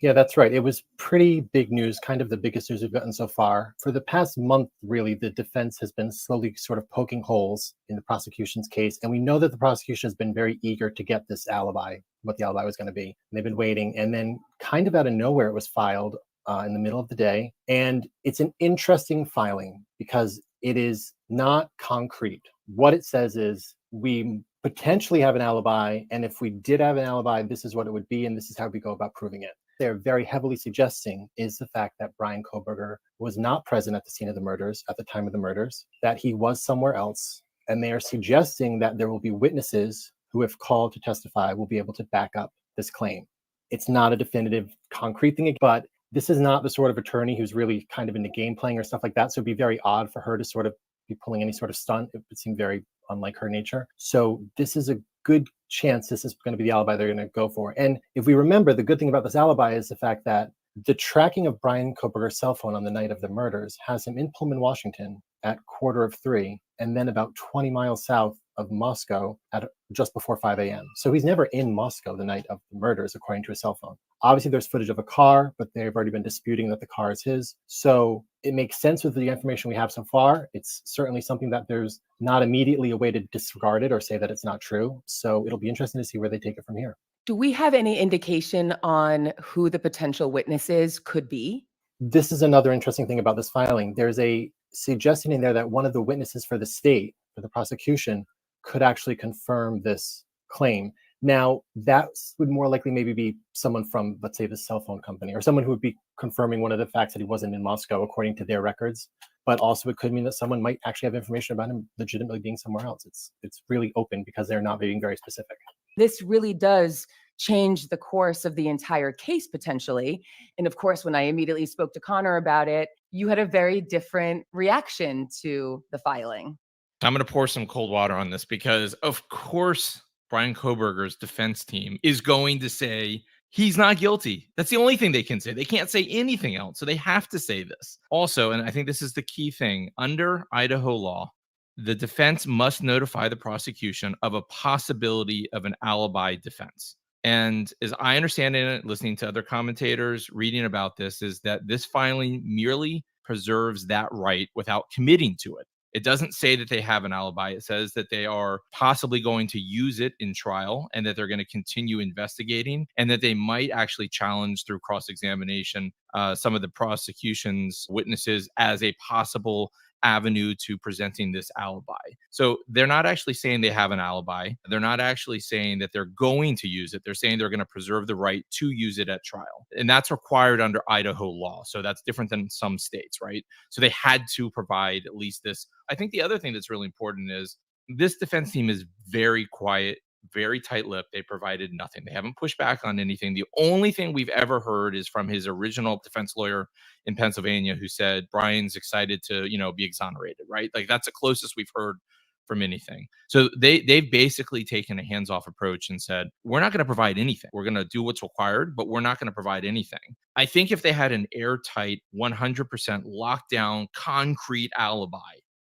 Yeah, that's right. It was pretty big news, kind of the biggest news we've gotten so far. For the past month, really, the defense has been slowly sort of poking holes in the prosecution's case. And we know that the prosecution has been very eager to get this alibi, what the alibi was going to be. And they've been waiting. And then kind of out of nowhere, it was filed in the middle of the day. And it's an interesting filing because it is not concrete. What it says is we potentially have an alibi. And if we did have an alibi, this is what it would be. And this is how we go about proving it. They're very heavily suggesting is the fact that Bryan Kohberger was not present at the scene of the murders at the time of the murders, that he was somewhere else. And they are suggesting that there will be witnesses who, if called to testify, will be able to back up this claim. It's not a definitive concrete thing, but this is not the sort of attorney who's really kind of into game playing or stuff like that. So it'd be very odd for her to sort of be pulling any sort of stunt. It would seem very unlike her nature. So this is a good chance this is going to be the alibi they're going to go for. And if we remember, the good thing about this alibi is the fact that the tracking of Bryan Kohberger's cell phone on the night of the murders has him in Pullman, Washington at 2:45, and then about 20 miles south of Moscow at just before 5 a.m. So he's never in Moscow the night of the murders, according to his cell phone. Obviously, there's footage of a car, but they've already been disputing that the car is his. So it makes sense with the information we have so far. It's certainly something that there's not immediately a way to disregard it or say that it's not true. So it'll be interesting to see where they take it from here. Do we have any indication on who the potential witnesses could be? This is another interesting thing about this filing. There's a suggestion in there that one of the witnesses for the state, for the prosecution, could actually confirm this claim. Now, that would more likely maybe be someone from, let's say, the cell phone company, or someone who would be confirming one of the facts that he wasn't in Moscow according to their records. But also it could mean that someone might actually have information about him legitimately being somewhere else. It's really open because they're not being very specific. This really does change the course of the entire case potentially. And of course, when I immediately spoke to Conor about it, you had a very different reaction to the filing. I'm going to pour some cold water on this because, of course, Bryan Kohberger's defense team is going to say he's not guilty. That's the only thing they can say. They can't say anything else. So they have to say this. Also, and I think this is the key thing, under Idaho law, the defense must notify the prosecution of a possibility of an alibi defense. And as I understand it, listening to other commentators, reading about this, is that this filing merely preserves that right without committing to it. It doesn't say that they have an alibi. It says that they are possibly going to use it in trial and that they're going to continue investigating and that they might actually challenge through cross-examination some of the prosecution's witnesses as a possible avenue to presenting this alibi. So they're not actually saying they have an alibi. They're not actually saying that they're going to use it. They're saying they're going to preserve the right to use it at trial. And that's required under Idaho law. So that's different than some states, right? So they had to provide at least this. I think the other thing that's really important is this defense team is very quiet, very tight-lipped. They provided nothing. They haven't pushed back on anything. The only thing we've ever heard is from his original defense lawyer in Pennsylvania who said Bryan's excited to, be exonerated, right? Like that's the closest we've heard from anything. So they've basically taken a hands-off approach and said, we're not going to provide anything. We're going to do what's required, but we're not going to provide anything. I think if they had an airtight, 100% lockdown, concrete alibi,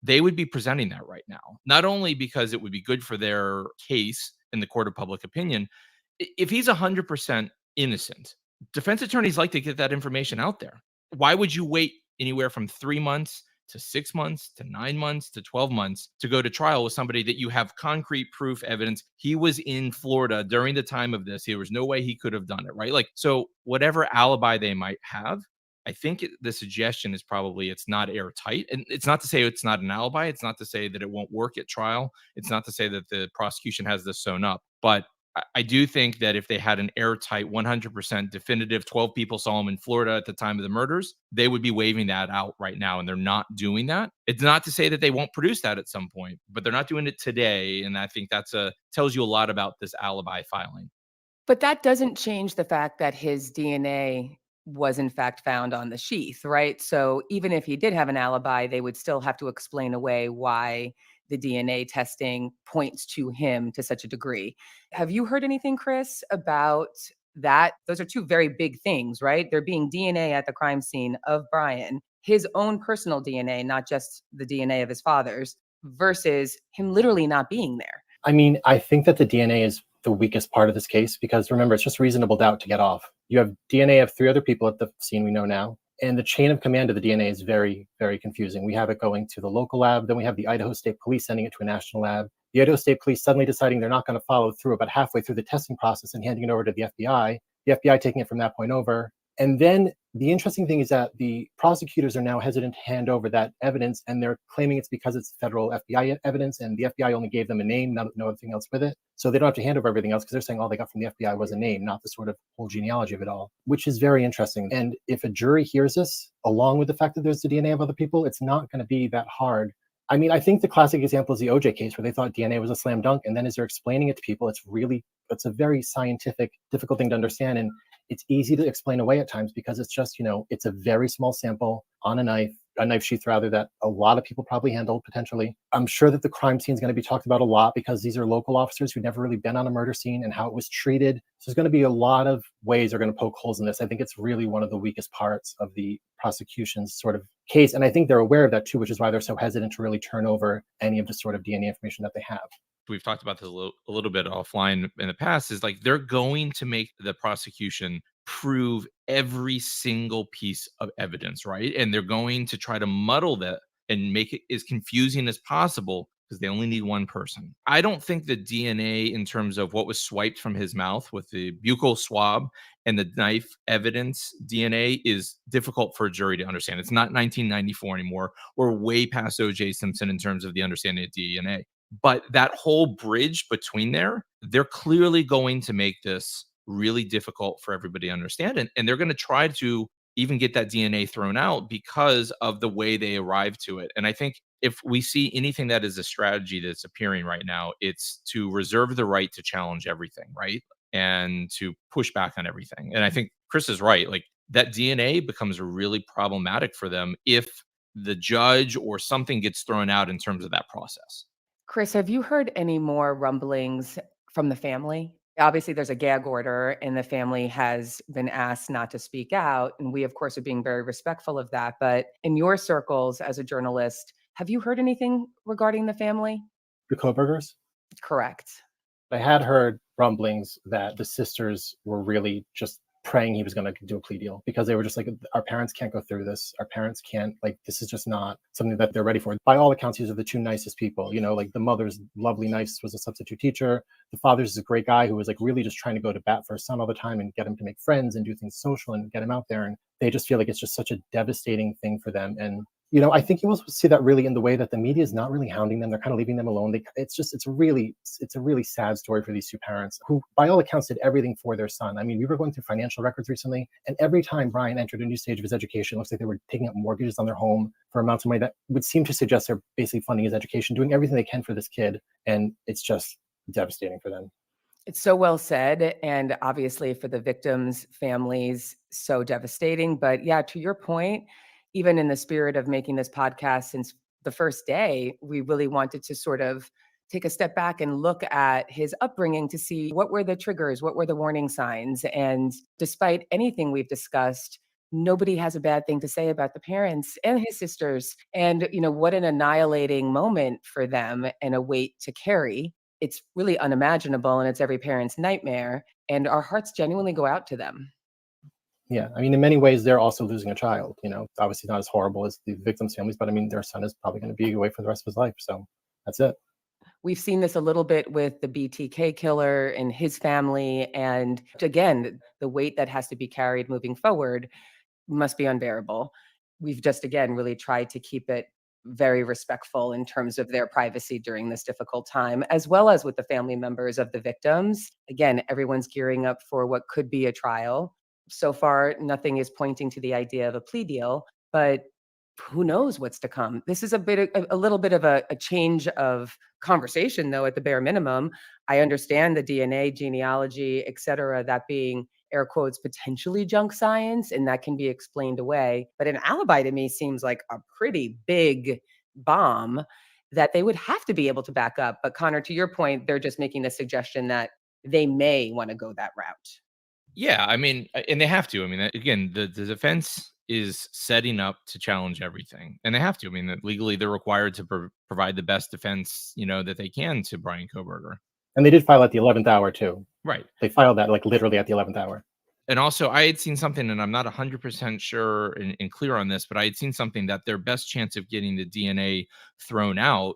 they would be presenting that right now, not only because it would be good for their case in the court of public opinion. If he's 100% innocent, defense attorneys like to get that information out there. Why would you wait anywhere from 3 months to 6 months to 9 months to 12 months to go to trial with somebody that you have concrete proof evidence? He was in Florida during the time of this. There was no way he could have done it, right? Like, so whatever alibi they might have, I think the suggestion is probably it's not airtight. And it's not to say it's not an alibi. It's not to say that it won't work at trial. It's not to say that the prosecution has this sewn up. But I do think that if they had an airtight, 100% definitive, 12 people saw him in Florida at the time of the murders, they would be waving that out right now. And they're not doing that. It's not to say that they won't produce that at some point, but they're not doing it today. And I think that's tells you a lot about this alibi filing. But that doesn't change the fact that his DNA was in fact found on the sheath, right? So even if he did have an alibi, they would still have to explain away why the DNA testing points to him to such a degree. Have you heard anything, Chris, about that? Those are two very big things, right? There being DNA at the crime scene of Bryan, his own personal DNA, not just the DNA of his father's, versus him literally not being there. I mean, I think that the DNA is the weakest part of this case because remember, it's just reasonable doubt to get off. You have DNA of 3 other people at the scene we know now. And the chain of command of the DNA is very, very confusing. We have it going to the local lab, then we have the Idaho State Police sending it to a national lab. The Idaho State Police suddenly deciding they're not going to follow through about halfway through the testing process and handing it over to the FBI. The FBI taking it from that point over. And then the interesting thing is that the prosecutors are now hesitant to hand over that evidence, and they're claiming it's because it's federal FBI evidence, and the FBI only gave them a name, no other thing else with it. So they don't have to hand over everything else because they're saying all they got from the FBI was a name, not the sort of whole genealogy of it all, which is very interesting. And if a jury hears this, along with the fact that there's the DNA of other people, it's not going to be that hard. I mean, I think the classic example is the OJ case where they thought DNA was a slam dunk. And then as they're explaining it to people, it's a very scientific, difficult thing to understand. And it's easy to explain away at times because it's just, it's a very small sample on a knife sheath rather, that a lot of people probably handled potentially. I'm sure that the crime scene is going to be talked about a lot because these are local officers who've never really been on a murder scene and how it was treated. So there's going to be a lot of ways they're going to poke holes in this. I think it's really one of the weakest parts of the prosecution's sort of case. And I think they're aware of that too, which is why they're so hesitant to really turn over any of the sort of DNA information that they have. We've talked about this a little bit offline in the past, is like they're going to make the prosecution prove every single piece of evidence, right? And they're going to try to muddle that and make it as confusing as possible because they only need one person. I don't think the DNA in terms of what was swiped from his mouth with the buccal swab and the knife evidence DNA is difficult for a jury to understand. It's not 1994 anymore. We're way past O.J. Simpson in terms of the understanding of DNA. But that whole bridge between there, they're clearly going to make this really difficult for everybody to understand. And they're going to try to even get that DNA thrown out because of the way they arrive to it. And I think if we see anything that is a strategy that's appearing right now, it's to reserve the right to challenge everything, right? And to push back on everything. And I think Chris is right. Like that DNA becomes really problematic for them if the judge or something gets thrown out in terms of that process. Chris, have you heard any more rumblings from the family? Obviously, there's a gag order, and the family has been asked not to speak out. And we, of course, are being very respectful of that. But in your circles as a journalist, have you heard anything regarding the family? The Kobergers? Correct. I had heard rumblings that the sisters were really just praying he was going to do a plea deal because they were just like, our parents can't go through this. Our parents can't, like, this is just not something that they're ready for. By all accounts, these are the 2 nicest people, like the mother's lovely, nice, was a substitute teacher. The father's is a great guy who was like really just trying to go to bat for his son all the time and get him to make friends and do things social and get him out there. And they just feel like it's just such a devastating thing for them. And I think you also see that really in the way that the media is not really hounding them. They're kind of leaving them alone. It's a really sad story for these 2 parents who, by all accounts, did everything for their son. I mean, we were going through financial records recently, and every time Brian entered a new stage of his education, it looks like they were taking up mortgages on their home for amounts of money that would seem to suggest they're basically funding his education, doing everything they can for this kid. And it's just devastating for them. It's so well said. And obviously for the victims' families, so devastating. But yeah, to your point, even in the spirit of making this podcast since the first day, we really wanted to sort of take a step back and look at his upbringing to see what were the triggers, what were the warning signs. And despite anything we've discussed, nobody has a bad thing to say about the parents and his sisters. And, what an annihilating moment for them and a weight to carry. It's really unimaginable, and it's every parent's nightmare. And our hearts genuinely go out to them. Yeah, I mean, in many ways, they're also losing a child. Obviously not as horrible as the victims' families, but I mean, their son is probably going to be away for the rest of his life. So that's it. We've seen this a little bit with the BTK killer and his family. And again, the weight that has to be carried moving forward must be unbearable. We've just, again, really tried to keep it very respectful in terms of their privacy during this difficult time, as well as with the family members of the victims. Again, everyone's gearing up for what could be a trial. So far, nothing is pointing to the idea of a plea deal, but who knows what's to come. This is a little bit of a change of conversation, though, at the bare minimum. I understand the DNA, genealogy, et cetera, that being air quotes, potentially junk science, and that can be explained away. But an alibi to me seems like a pretty big bomb that they would have to be able to back up. But Conor, to your point, they're just making the suggestion that they may want to go that route. Yeah, I mean, and they have to. I mean, again, the defense is setting up to challenge everything, and they have to. I mean, legally, they're required to provide the best defense, that they can to Bryan Kohberger. And they did file at the 11th hour too. Right. They filed that like literally at the 11th hour. And also, I had seen something, and I'm not 100% sure and clear on this, but I had seen something that their best chance of getting the DNA thrown out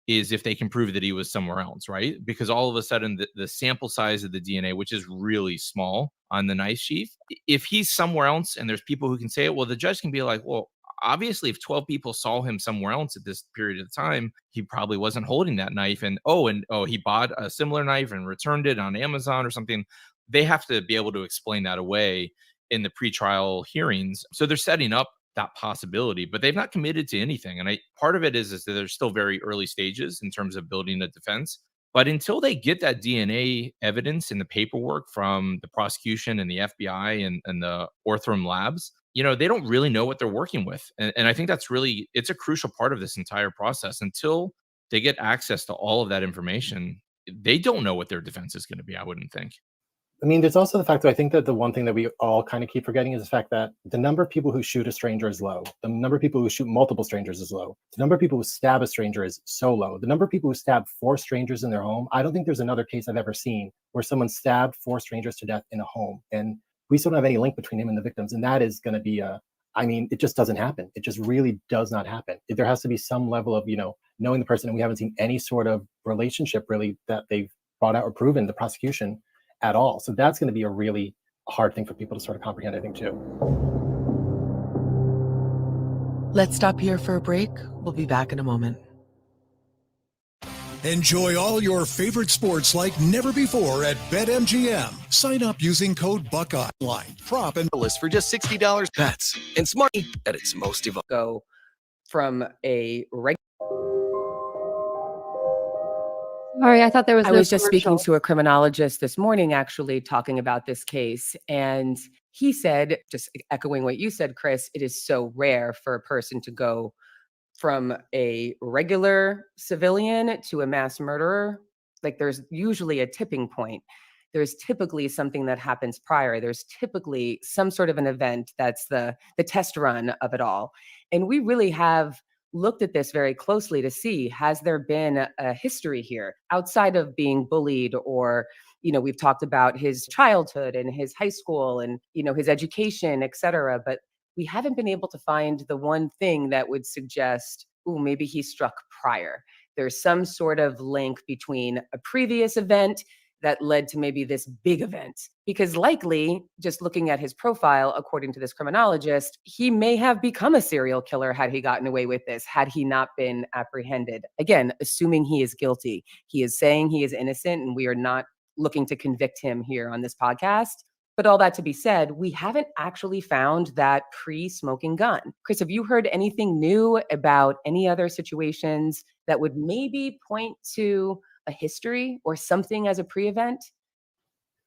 is if they can prove that he was somewhere else, right? Because all of a sudden, the sample size of the DNA, which is really small on the knife sheath, if he's somewhere else and there's people who can say it, well, the judge can be like, well, obviously, if 12 people saw him somewhere else at this period of time, he probably wasn't holding that knife. And he bought a similar knife and returned it on Amazon or something. They have to be able to explain that away in the pretrial hearings. So they're setting up that possibility, but they've not committed to anything. And part of it is that they're still very early stages in terms of building a defense. But until they get that DNA evidence in the paperwork from the prosecution and the FBI and the Orthram labs, they don't really know what they're working with. And I think it's a crucial part of this entire process. Until they get access to all of that information, they don't know what their defense is going to be, I wouldn't think. I mean, there's also the fact that I think that the one thing that we all kind of keep forgetting is the fact that the number of people who shoot a stranger is low. The number of people who shoot multiple strangers is low. The number of people who stab a stranger is so low. The number of people who stab 4 strangers in their home, I don't think there's another case I've ever seen where someone stabbed 4 strangers to death in a home. And we still don't have any link between him and the victims. And that is going to be it just doesn't happen. It just really does not happen. There has to be some level of, knowing the person, and we haven't seen any sort of relationship really that they've brought out or proven, the prosecution, at all. So that's going to be a really hard thing for people to sort of comprehend, I think, too. Let's stop here for a break. We'll be back in a moment. Enjoy all your favorite sports like never before at BetMGM. Sign up using code Buckeye. Line, prop, and list for just $60. That's and smart at its most evolved. Go from a regular. Sorry, I thought there was. I was just speaking to a criminologist this morning, actually talking about this case. And he said, just echoing what you said, Chris, it is so rare for a person to go from a regular civilian to a mass murderer. Like, there's usually a tipping point. There's typically something that happens prior. There's typically some sort of an event that's the test run of it all. And we really have looked at this very closely to see, has there been a history here outside of being bullied, or, we've talked about his childhood and his high school and, his education, et cetera. But we haven't been able to find the one thing that would suggest, maybe he struck prior. There's some sort of link between a previous event that led to maybe this big event. Because likely, just looking at his profile, according to this criminologist, he may have become a serial killer had he gotten away with this, had he not been apprehended. Again, assuming he is guilty. He is saying he is innocent, and we are not looking to convict him here on this podcast. But all that to be said, we haven't actually found that pre-smoking gun. Chris, have you heard anything new about any other situations that would maybe point to a history or something as a pre-event?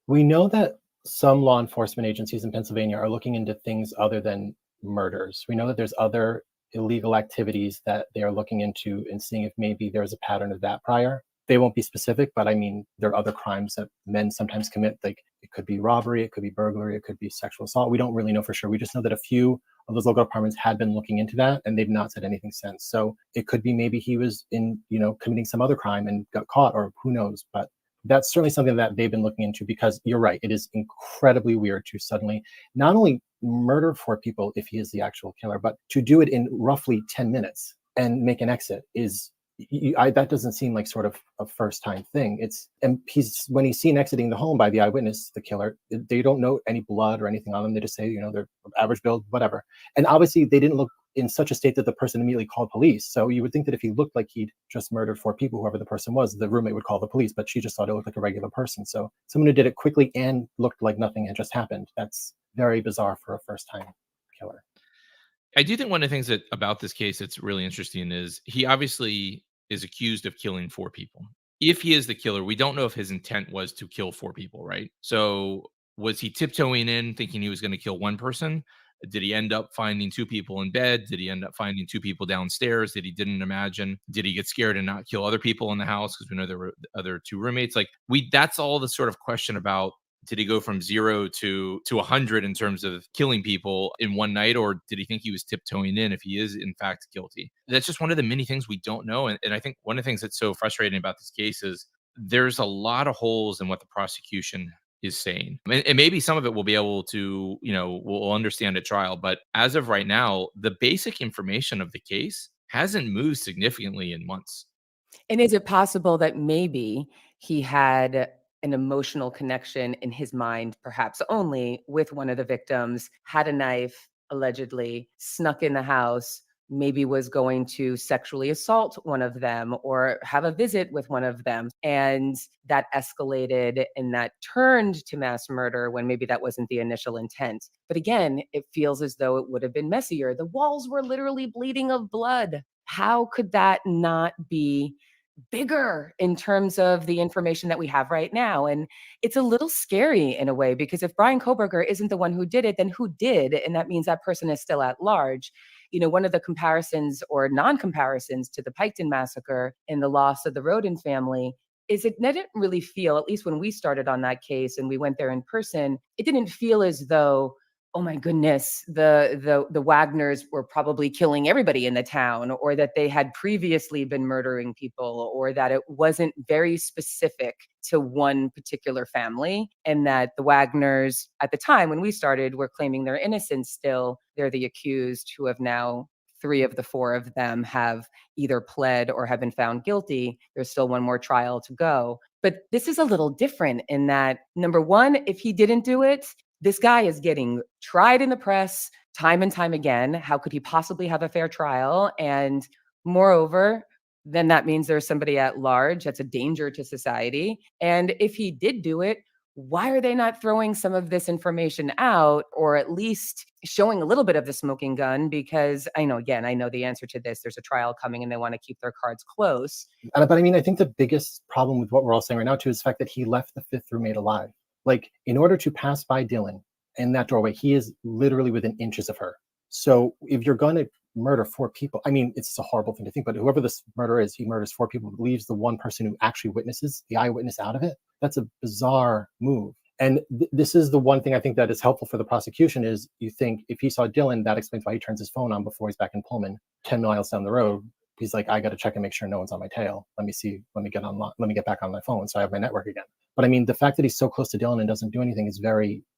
We know that some law enforcement agencies in Pennsylvania are looking into things other than murders. We know that there's other illegal activities that they are looking into and seeing if maybe there's a pattern of that prior. They won't be specific, but I mean, there are other crimes that men sometimes commit. Like, it could be robbery, it could be burglary, it could be sexual assault. We don't really know for sure. We just know that a few of those local departments had been looking into that, and they've not said anything since. So it could be maybe he was committing some other crime and got caught, or who knows. But that's certainly something that they've been looking into, because you're right, it is incredibly weird to suddenly not only murder 4 people if he is the actual killer, but to do it in roughly 10 minutes and make an exit is, that doesn't seem like sort of a first time thing. And when he's seen exiting the home by the eyewitness, the killer, they don't know any blood or anything on them. They just say, they're average build, whatever. And obviously they didn't look in such a state that the person immediately called police. So you would think that if he looked like he'd just murdered 4 people, whoever the person was, the roommate would call the police, but she just thought it looked like a regular person. So someone who did it quickly and looked like nothing had just happened, that's very bizarre for a first time killer. I do think one of the things about this case that's really interesting is he obviously is accused of killing 4 people. If he is the killer, we don't know if his intent was to kill 4 people, right? So was he tiptoeing in thinking he was going to kill 1 person? Did he end up finding 2 people in bed? Did he end up finding 2 people downstairs that he didn't imagine? Did he get scared and not kill other people in the house? Because we know there were other 2 roommates. That's all the sort of question about, did he go from 0 to 100 in terms of killing people in one night? Or did he think he was tiptoeing in if he is in fact guilty? That's just one of the many things we don't know. And I think one of the things that's so frustrating about this case is there's a lot of holes in what the prosecution is saying. And maybe some of it we'll be able to, we'll understand at trial. But as of right now, the basic information of the case hasn't moved significantly in months. And is it possible that maybe he had an emotional connection in his mind, perhaps only with one of the victims, had a knife, allegedly, snuck in the house, maybe was going to sexually assault one of them or have a visit with one of them. And that escalated and that turned to mass murder when maybe that wasn't the initial intent. But again, it feels as though it would have been messier. The walls were literally bleeding of blood. How could that not be bigger in terms of the information that we have right now? And it's a little scary in a way, because if Bryan Kohberger isn't the one who did it, then who did? And that means that person is still at large. One of the comparisons or non-comparisons to the Piketon massacre and the loss of the Rodin family is it didn't really feel, at least when we started on that case and we went there in person, it didn't feel as though, oh my goodness, the Wagners were probably killing everybody in the town, or that they had previously been murdering people, or that it wasn't very specific to one particular family, and that the Wagners at the time when we started were claiming their innocence still. They're the accused who have now, 3 of the 4 of them have either pled or have been found guilty. There's still one more trial to go. But this is a little different in that, number one, if he didn't do it, this guy is getting tried in the press time and time again. How could he possibly have a fair trial? And moreover, then that means there's somebody at large that's a danger to society. And if he did do it, why are they not throwing some of this information out, or at least showing a little bit of the smoking gun? Because I know the answer to this. There's a trial coming and they want to keep their cards close. But I mean, I think the biggest problem with what we're all saying right now, too, is the fact that he left the 5th roommate alive. Like, in order to pass by Dylan in that doorway, he is literally within inches of her. So if you're going to murder 4 people, I mean, it's a horrible thing to think, but whoever this murderer is, he murders 4 people, leaves the one person who actually witnesses, the eyewitness, out of it. That's a bizarre move. And this is the one thing I think that is helpful for the prosecution is, you think if he saw Dylan, that explains why he turns his phone on before he's back in Pullman, 10 miles down the road. He's like, I got to check and make sure no one's on my tail. Let me get back on my phone so I have my network again. But I mean, the fact that he's so close to Dylan and doesn't do anything is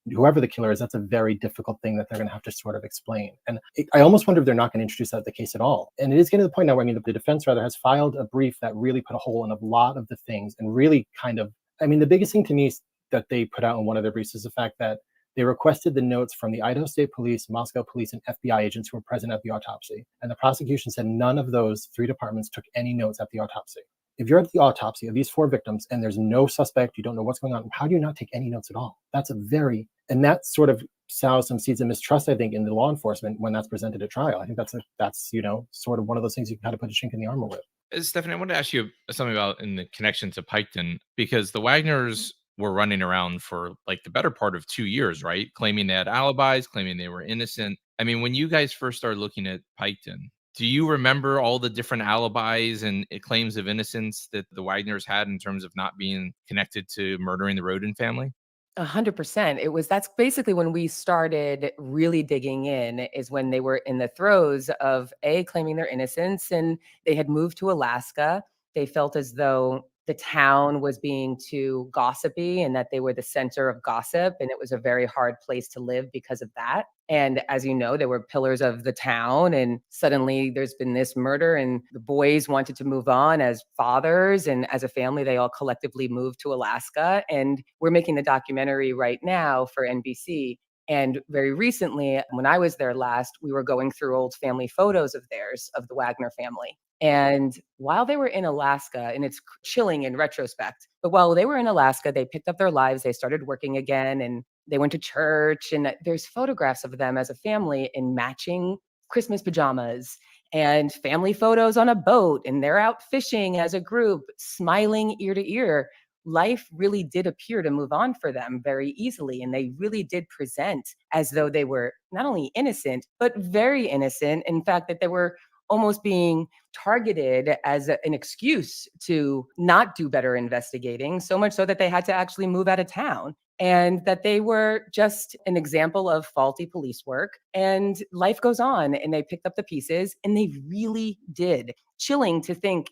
whoever the killer is, that's a very difficult thing that they're going to have to sort of explain. And I almost wonder if they're not going to introduce that at the case at all. And it is getting to the point now where, I mean, the defense has filed a brief that really put a hole in a lot of the things, and really the biggest thing to me that they put out in one of their briefs is the fact that they requested the notes from the Idaho State Police, Moscow Police, and FBI agents who were present at the autopsy. And the prosecution said none of those 3 departments took any notes at the autopsy. If you're at the autopsy of these 4 victims and there's no suspect, you don't know what's going on, how do you not take any notes at all? And that sort of sows some seeds of mistrust, I think, in the law enforcement when that's presented at trial. I think that's sort of one of those things you kind of put a chink in the armor with. Stephanie, I wanted to ask you something about in the connection to Piketon, because the Wagners were running around for like the better part of 2 years, right? Claiming they had alibis, claiming they were innocent. I mean, when you guys first started looking at Piketon, do you remember all the different alibis and claims of innocence that the Wagners had in terms of not being connected to murdering the Rodin family? 100%. That's basically when we started really digging in, is when they were in the throes of claiming their innocence, and they had moved to Alaska. They felt as though the town was being too gossipy and that they were the center of gossip, and it was a very hard place to live because of that. And as you know, they were pillars of the town, and suddenly there's been this murder, and the boys wanted to move on as fathers, and as a family they all collectively moved to Alaska. And we're making the documentary right now for NBC. And very recently, when I was there last, we were going through old family photos of theirs, of the Wagner family. And while they were in Alaska, and it's chilling in retrospect, but while they were in Alaska, they picked up their lives, they started working again, and they went to church. And there's photographs of them as a family in matching Christmas pajamas and family photos on a boat. And they're out fishing as a group, smiling ear to ear. Life really did appear to move on for them very easily. And they really did present as though they were not only innocent, but very innocent. In fact, that they were almost being targeted as an excuse to not do better investigating, so much so that they had to actually move out of town, and that they were just an example of faulty police work. And life goes on, and they picked up the pieces, and they really did. Chilling to think,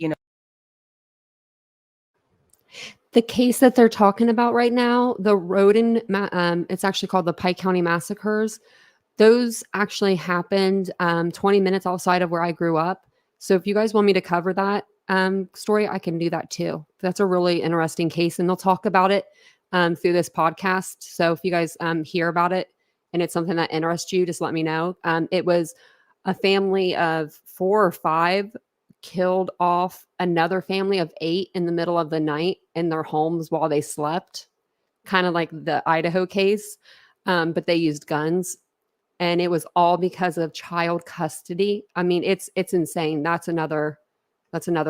The case that they're talking about right now, the Roden, it's actually called the Pike County Massacres. Those actually happened 20 minutes outside of where I grew up. So if you guys want me to cover that story, I can do that too. That's a really interesting case, and they'll talk about it through this podcast. So if you guys hear about it and it's something that interests you, just let me know. It was a family of 4 or 5 killed off another family of 8 in the middle of the night in their homes while they slept, kind of like the Idaho case, but they used guns. And it was all because of child custody. I mean, it's insane. That's another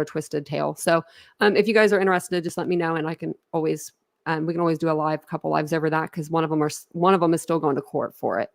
twisted tale. So if you guys are interested, just let me know, and I can always we can always do a couple lives over that, because one of them is still going to court for it.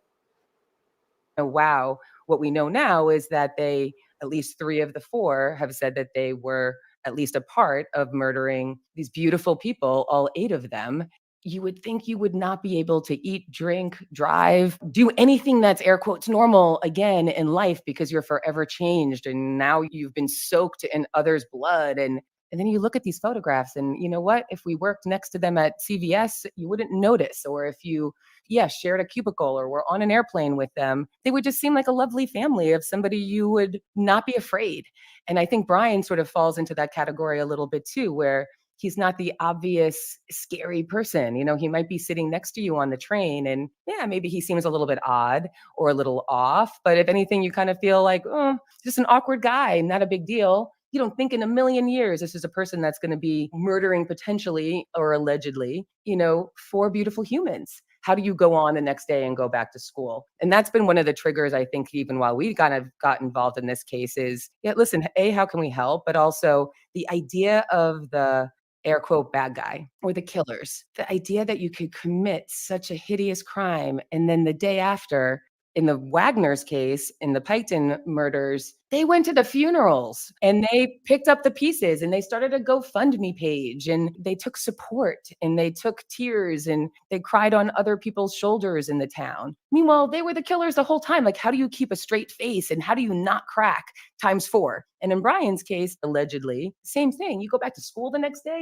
Oh, wow. What we know now is that at least 3 of the 4 have said that they were at least a part of murdering these beautiful people, all 8 of them. You would think you would not be able to eat, drink, drive, do anything that's air quotes normal again in life, because you're forever changed. And now you've been soaked in others' blood. And then you look at these photographs, and you know what? If we worked next to them at CVS, you wouldn't notice. Or if you, shared a cubicle or were on an airplane with them, they would just seem like a lovely family of somebody you would not be afraid. And I think Brian sort of falls into that category a little bit too, where he's not the obvious scary person. He might be sitting next to you on the train, and maybe he seems a little bit odd or a little off. But if anything, you kind of feel like, oh, just an awkward guy, not a big deal. You don't think in a million years this is a person that's going to be murdering potentially or allegedly, 4 beautiful humans. How do you go on the next day and go back to school? And that's been one of the triggers, I think, even while we kind of got involved in this case is, listen, A, how can we help? But also the idea of the air quote bad guy or the killers, the idea that you could commit such a hideous crime, and then the day after, in the Wagner's case, in the Piketon murders, they went to the funerals and they picked up the pieces and they started a GoFundMe page, and they took support and they took tears and they cried on other people's shoulders in the town. Meanwhile, they were the killers the whole time. Like, how do you keep a straight face and how do you not crack times 4? And in Brian's case, allegedly, same thing. You go back to school the next day,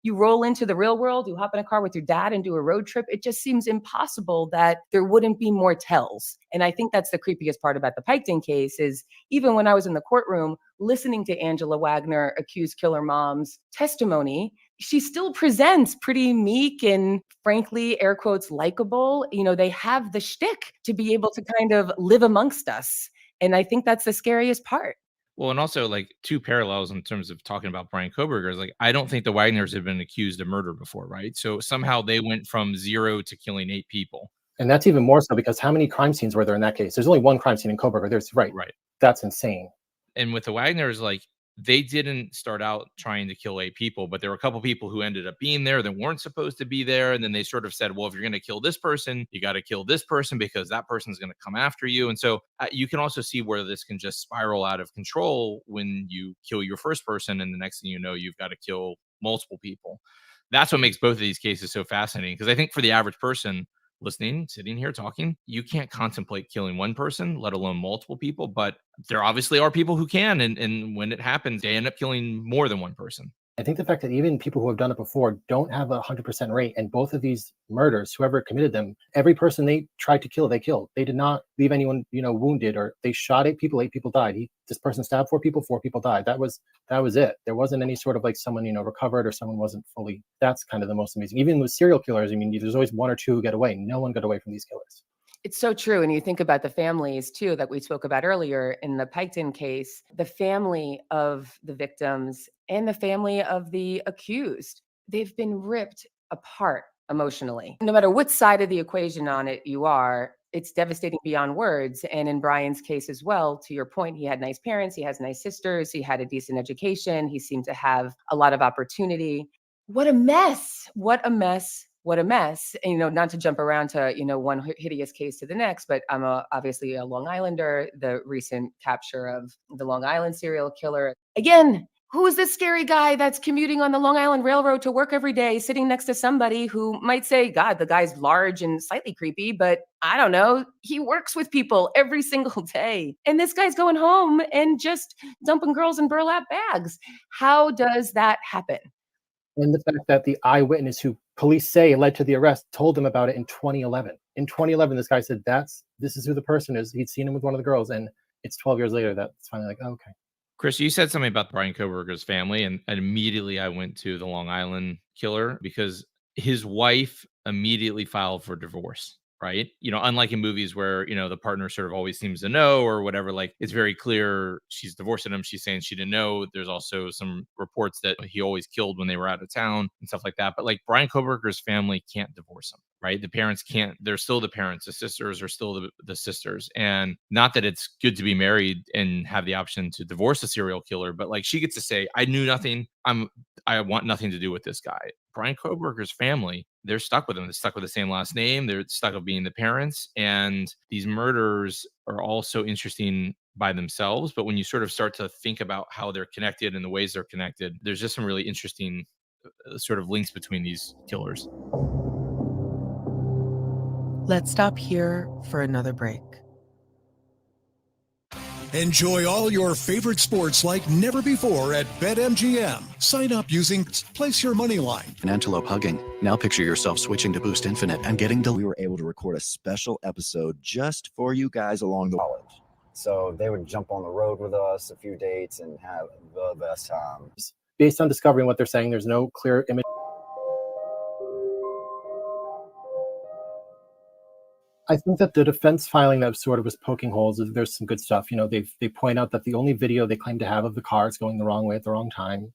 you roll into the real world, you hop in a car with your dad and do a road trip. It just seems impossible that there wouldn't be more tells. And I think that's the creepiest part about the Piketon case is, even when I was in the courtroom listening to Angela Wagner, accused killer mom's testimony, she still presents pretty meek and frankly, air quotes, likable. They have the shtick to be able to kind of live amongst us. And I think that's the scariest part. Well, and also like 2 parallels in terms of talking about Brian Koberger is like, I don't think the Wagners have been accused of murder before, right? So somehow they went from 0 to killing 8 people. And that's even more so because how many crime scenes were there in that case? There's only 1 crime scene in Koberger. Right. That's insane. And with the Wagners, like, they didn't start out trying to kill 8 people, but there were a couple people who ended up being there that weren't supposed to be there. And then they sort of said, well, if you're going to kill this person, you got to kill this person because that person's going to come after you. And so you can also see where this can just spiral out of control when you kill your first person. And the next thing you know, you've got to kill multiple people. That's what makes both of these cases so fascinating. Because I think for the average person listening, sitting here talking, you can't contemplate killing 1 person, let alone multiple people. But there obviously are people who can. And when it happens, they end up killing more than 1 person. I think the fact that even people who have done it before don't have a 100% rate. And both of these murders, whoever committed them, every person they tried to kill, they killed. They did not leave anyone, wounded, or they shot 8 people, 8 people died. This person stabbed 4 people, 4 people died. That was it. There wasn't any sort of like someone, recovered or someone wasn't fully. That's kind of the most amazing. Even with serial killers, I mean, there's always 1 or 2 who get away. No one got away from these killers. It's so true. And you think about the families too, that we spoke about earlier in the Piketon case, the family of the victims and the family of the accused, they've been ripped apart emotionally. No matter what side of the equation on it you are, it's devastating beyond words. And in Brian's case as well, to your point, he had nice parents, he has nice sisters, he had a decent education, he seemed to have a lot of opportunity. What a mess. What a mess. What a mess. And, not to jump around to, one hideous case to the next, but I'm obviously a Long Islander, the recent capture of the Long Island serial killer. Again, who is this scary guy that's commuting on the Long Island Railroad to work every day, sitting next to somebody who might say, God, the guy's large and slightly creepy, but I don't know, he works with people every single day. And this guy's going home and just dumping girls in burlap bags. How does that happen? And the fact that the eyewitness who police say led to the arrest told them about it in 2011. In 2011, this guy said, this is who the person is. He'd seen him with one of the girls. And it's 12 years later that's finally like, oh, okay. Chris, you said something about Brian Koberger's family, and immediately I went to the Long Island killer because his wife immediately filed for divorce, right? Unlike in movies where, the partner sort of always seems to know or whatever, like it's very clear she's divorcing him. She's saying she didn't know. There's also some reports that he always killed when they were out of town and stuff like that. But like Brian Koberger's family can't divorce him, right? The parents can't, they're still the parents. The sisters are still the sisters. And not that it's good to be married and have the option to divorce a serial killer, but like she gets to say, I knew nothing. I want nothing to do with this guy. Brian Koberger's family, they're stuck with him. They're stuck with the same last name. They're stuck with being the parents. And these murders are all so interesting by themselves. But when you sort of start to think about how they're connected and the ways they're connected, there's just some really interesting sort of links between these killers. Let's stop here for another break. Enjoy all your favorite sports like never before at BetMGM. Sign up using Place Your Money Line. An antelope hugging. Now picture yourself switching to Boost Infinite and getting we were able to record a special episode just for you guys along the college. So they would jump on the road with us a few dates and have the best time. Based on discovering what they're saying, there's no clear image. I think that the defense filing that sort of was poking holes, there's some good stuff. They point out that the only video they claim to have of the car is going the wrong way at the wrong time.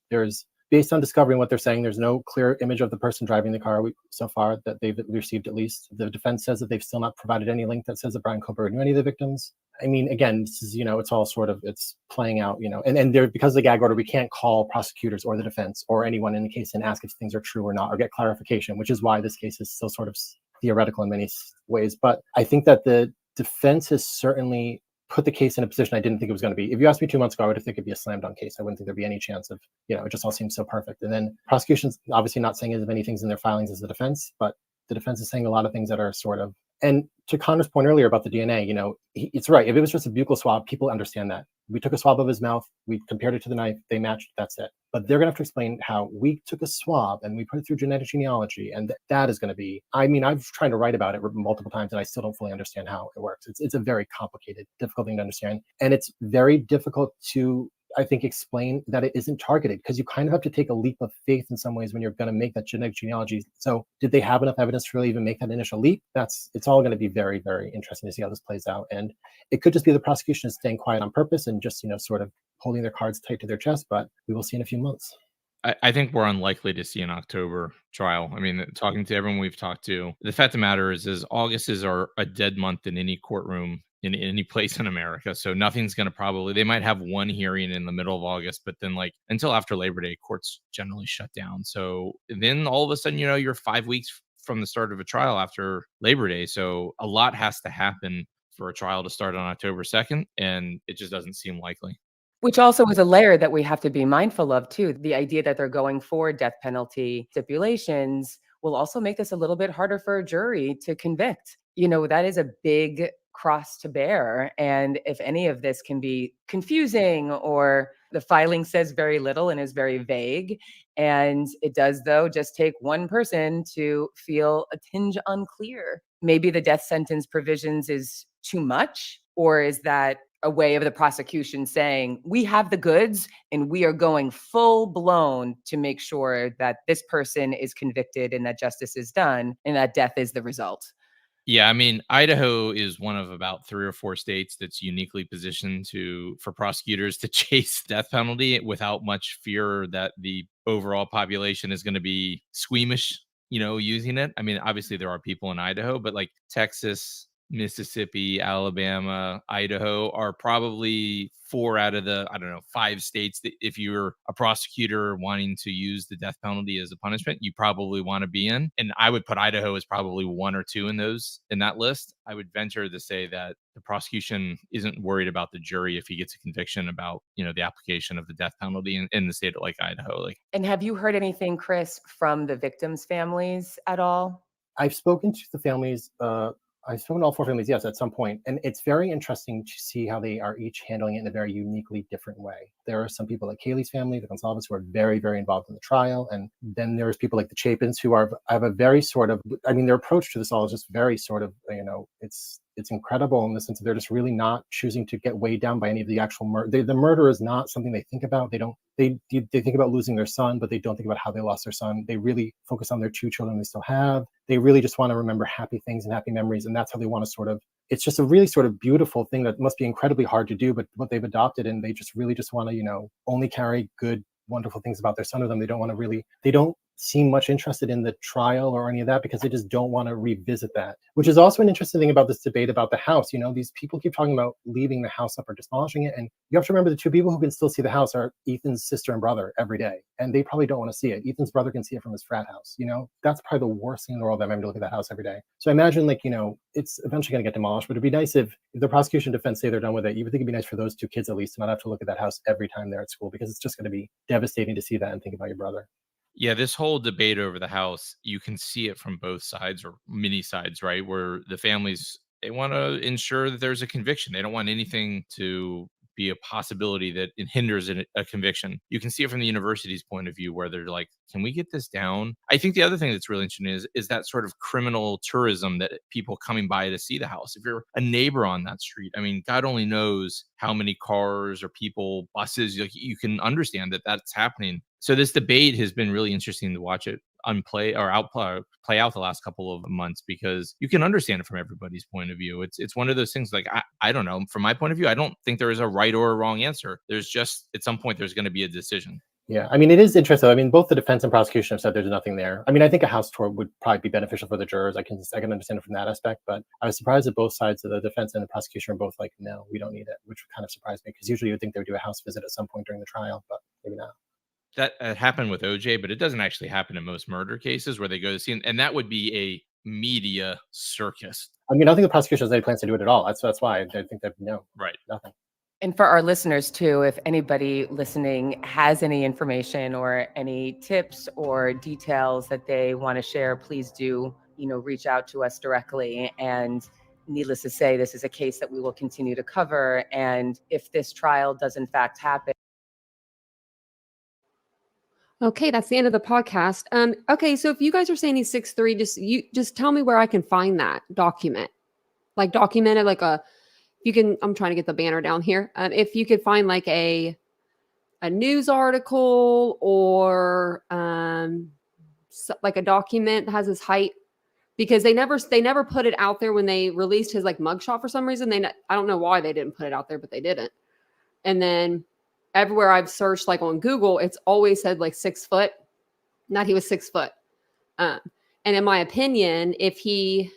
Based on discovering what they're saying, there's no clear image of the person driving the car so far that they've received, at least. The defense says that they've still not provided any link that says that Brian Koberger knew any of the victims. I mean, again, this is, it's all sort of, it's playing out, and there, because of the gag order, we can't call prosecutors or the defense or anyone in the case and ask if things are true or not, or get clarification, which is why this case is still sort of theoretical in many ways. But I think that the defense has certainly put the case in a position I didn't think it was going to be. If you asked me 2 months ago, I would think it'd be a slam dunk case. I wouldn't think there'd be any chance of, it just all seems so perfect. And then prosecution's obviously not saying as many things in their filings as the defense, but the defense is saying a lot of things that are sort of, and to Conor's point earlier about the DNA, it's right. If it was just a buccal swab, people understand that. We took a swab of his mouth, we compared it to the knife, they matched, that's it. But they're going to have to explain how we took a swab and we put it through genetic genealogy, and that is going to be, I've tried to write about it multiple times and I still don't fully understand how it works. It's a very complicated, difficult thing to understand. And it's very difficult to, I think, explain that it isn't targeted, because you kind of have to take a leap of faith in some ways when you're going to make that genetic genealogy. So did they have enough evidence to really even make that initial leap? It's all going to be very, very interesting to see how this plays out. And it could just be the prosecution is staying quiet on purpose and just, sort of holding their cards tight to their chest, but we will see in a few months. I think we're unlikely to see an October trial. I mean, talking to everyone we've talked to, the fact of the matter is August is a dead month in any courtroom in any place in America. So nothing's going to they might have one hearing in the middle of August, but then like until after Labor Day, courts generally shut down. So then all of a sudden, you're 5 weeks from the start of a trial after Labor Day. So a lot has to happen for a trial to start on October 2nd. And it just doesn't seem likely. Which also is a layer that we have to be mindful of too. The idea that they're going for death penalty stipulations will also make this a little bit harder for a jury to convict. That is a big cross to bear. And if any of this can be confusing, or the filing says very little and is very vague, and it does, though, just take one person to feel a tinge unclear. Maybe the death sentence provisions is too much, or is that a way of the prosecution saying, we have the goods and we are going full blown to make sure that this person is convicted and that justice is done and that death is the result? Yeah, I mean, Idaho is one of about 3 or 4 states that's uniquely positioned for prosecutors to chase death penalty without much fear that the overall population is going to be squeamish, using it. I mean, obviously there are people in Idaho, but like Texas, Mississippi, Alabama, Idaho are probably 4 out of the, 5 states that if you're a prosecutor wanting to use the death penalty as a punishment, you probably want to be in. And I would put Idaho as probably 1 or 2 in that list. I would venture to say that the prosecution isn't worried about the jury if he gets a conviction about, the application of the death penalty in the state like Idaho. And have you heard anything, Chris, from the victims' families at all? I've spoken to the families I've spoken to all four families, yes, at some point. And it's very interesting to see how they are each handling it in a very uniquely different way. There are some people like Kaylee's family, the Gonsalves, who are very, very involved in the trial. And then there's people like the Chapins who have a very sort of, I mean, their approach to this all is just very sort of, it's incredible in the sense that they're just really not choosing to get weighed down by any of the actual murder. The murder is not something they think about. They think about losing their son, but they don't think about how they lost their son. They really focus on their two children they still have. They really just want to remember happy things and happy memories. And that's how they want to sort of, it's just a really sort of beautiful thing that must be incredibly hard to do, but what they've adopted, and they just really just want to, only carry good, wonderful things about their son with them. They don't seem much interested in the trial or any of that because they just don't want to revisit that, which is also an interesting thing about this debate about the house. These people keep talking about leaving the house up or demolishing it. And you have to remember the two people who can still see the house are Ethan's sister and brother every day. And they probably don't want to see it. Ethan's brother can see it from his frat house. That's probably the worst thing in the world, them having to look at that house every day. So I imagine it's eventually going to get demolished, but it'd be nice if the prosecution defense say they're done with it. You would think it'd be nice for those two kids at least to not have to look at that house every time they're at school, because it's just going to be devastating to see that and think about your brother. Yeah, this whole debate over the house, you can see it from both sides or many sides, right? Where the families, they want to ensure that there's a conviction. They don't want anything to be a possibility that it hinders a conviction. You can see it from the university's point of view, where they're like, can we get this down? I think the other thing that's really interesting is that sort of criminal tourism, that people coming by to see the house. If you're a neighbor on that street, I mean, God only knows how many cars or people, buses, you can understand that that's happening. So this debate has been really interesting to watch it play out the last couple of months, because you can understand it from everybody's point of view. It's one of those things, like, I don't know, from my point of view, I don't think there is a right or a wrong answer. There's just, at some point, there's going to be a decision. Yeah, I mean, it is interesting. I mean, both the defense and prosecution have said there's nothing there. I mean, I think a house tour would probably be beneficial for the jurors. I can understand it from that aspect, but I was surprised that both sides of the defense and the prosecution are both like, no, we don't need it, which kind of surprised me, because usually you would think they would do a house visit at some point during the trial, but maybe not. That happened with OJ, but it doesn't actually happen in most murder cases where they go to see, and that would be a media circus. I mean, I don't think the prosecution has any plans to do it at all. That's why I think that nothing. And for our listeners too, if anybody listening has any information or any tips or details that they want to share, please do, reach out to us directly. And needless to say, this is a case that we will continue to cover. And if this trial does in fact happen. Okay, that's the end of the podcast. Okay, so if you guys are saying he's 6'3", just tell me where I can find that document. Like documented, I'm trying to get the banner down here. If you could find like a news article or like a document that has his height, because they never put it out there when they released his like mugshot for some reason. I don't know why they didn't put it out there, but they didn't. And then everywhere I've searched, like on Google, it's always said like 6 foot, not he was 6 foot. And in my opinion, he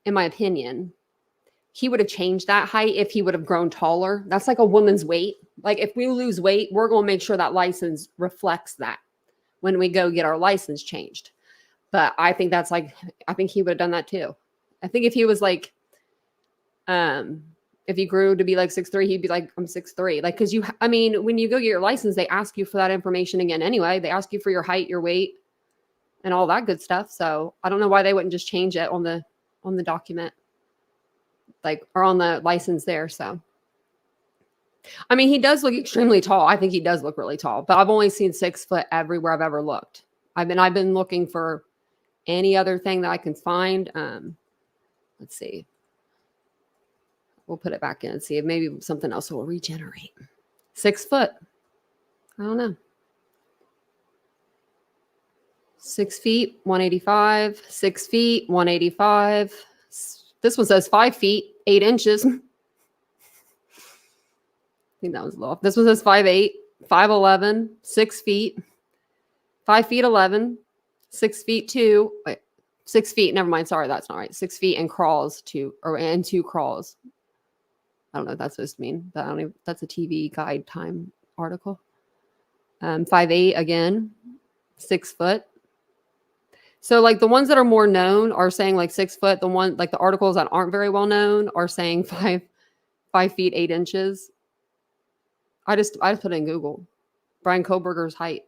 would have changed that height if he would have grown taller. That's like a woman's weight. Like if we lose weight, we're going to make sure that license reflects that when we go get our license changed. But I think I think he would have done that too. I think if he was like, if he grew to be like 6'3", he'd be like, I'm 6'3". Like, cause when you go get your license, they ask you for that information again anyway. They ask you for your height, your weight, and all that good stuff. So I don't know why they wouldn't just change it on the document, or on the license there. So, I mean, he does look extremely tall. I think he does look really tall, but I've only seen 6 foot everywhere I've ever looked. I've been looking for any other thing that I can find. Let's see. We'll put it back in and see if maybe something else will regenerate. 6 foot. I don't know. 6 feet, 185. 6 feet, 185. This one says 5 feet, 8 inches. I think that was low. This one says 5'8", 5'11", 6 feet, 5 feet 11, 6 feet 2. Wait, 6 feet. Never mind. Sorry, that's not right. 6 feet and crawls 2 crawls. I don't know what that's supposed to mean. That's a TV guide time article. 5'8" again, 6 foot. So like the ones that are more known are saying like 6 foot. The one like the articles that aren't very well known are saying 5 feet 8 inches. I just put it in Google. Bryan Kohberger's height.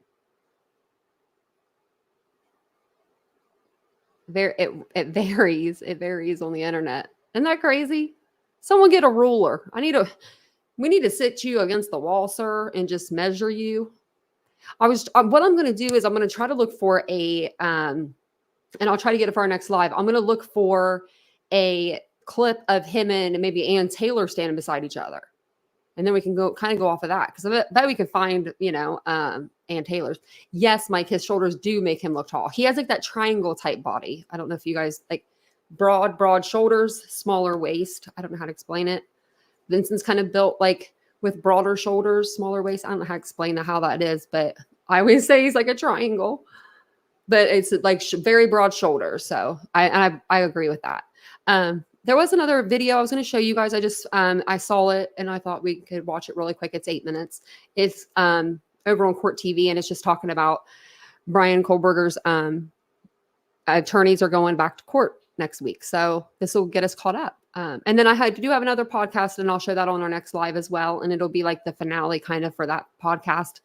it varies. It varies on the internet. Isn't that crazy? Someone get a ruler. We need to sit you against the wall, sir, and just measure you. What I'm going to do is I'm going to try to look for and I'll try to get it for our next live. I'm going to look for a clip of him and maybe Ann Taylor standing beside each other. And then we can go off of that. Because I bet we can find, Ann Taylor's. Yes, Mike, his shoulders do make him look tall. He has like that triangle type body. I don't know if you guys like broad shoulders, smaller waist. I don't know how to explain it. Vincent's kind of built like with broader shoulders, smaller waist. I don't know how to explain how that is, but I always say he's like a triangle. But it's like very broad shoulders. So I agree with that. There was another video I was going to show you guys. I saw it and I thought we could watch it really quick. It's 8 minutes. It's over on Court TV, and it's just talking about Bryan Kohberger's attorneys are going back to court next week. So this will get us caught up. And then I do have another podcast, and I'll show that on our next live as well. And it'll be like the finale kind of for that podcast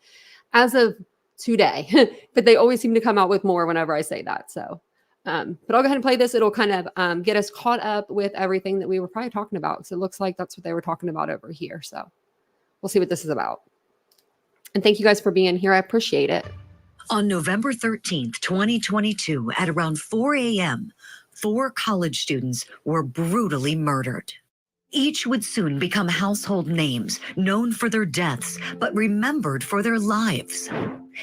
as of today. But they always seem to come out with more whenever I say that. So but I'll go ahead and play this. It'll kind of get us caught up with everything that we were probably talking about. So it looks like that's what they were talking about over here. So we'll see what this is about. And thank you guys for being here. I appreciate it. On November 13th, 2022, at around 4 a.m., 4 college students were brutally murdered. Each would soon become household names, known for their deaths, but remembered for their lives.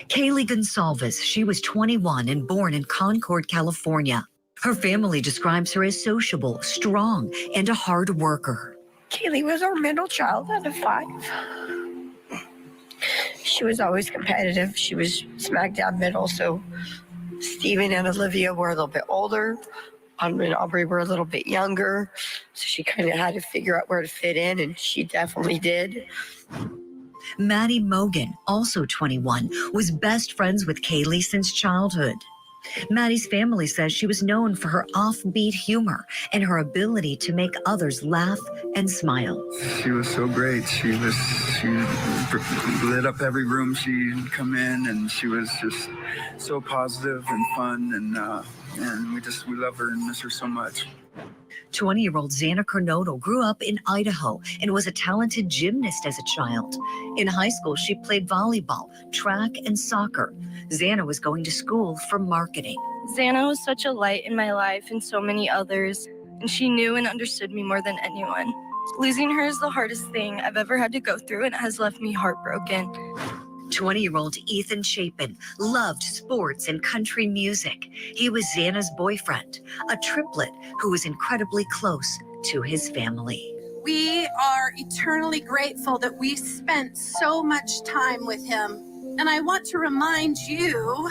Kaylee Gonsalves, she was 21 and born in Concord, California. Her family describes her as sociable, strong, and a hard worker. Kaylee was our middle child out of 5. She was always competitive. She was smack dab middle, so Steven and Olivia were a little bit older. Aubrey and Aubrey were a little bit younger, so she kind of had to figure out where to fit in, and she definitely did. Maddie Mogan, also 21, was best friends with Kaylee since childhood. Maddie's family says she was known for her offbeat humor and her ability to make others laugh and smile. She was so great. She lit up every room she'd come in, and she was just so positive and fun, and we love her and miss her so much. 20-year-old Xana Cornoto grew up in Idaho and was a talented gymnast as a child. In high school, she played volleyball, track, and soccer. Xana was going to school for marketing. Xana was such a light in my life and so many others, and she knew and understood me more than anyone. Losing her is the hardest thing I've ever had to go through, and it has left me heartbroken. 20-year-old Ethan Chapin loved sports and country music. He was Xana's boyfriend, a triplet who was incredibly close to his family. We are eternally grateful that we spent so much time with him. And I want to remind you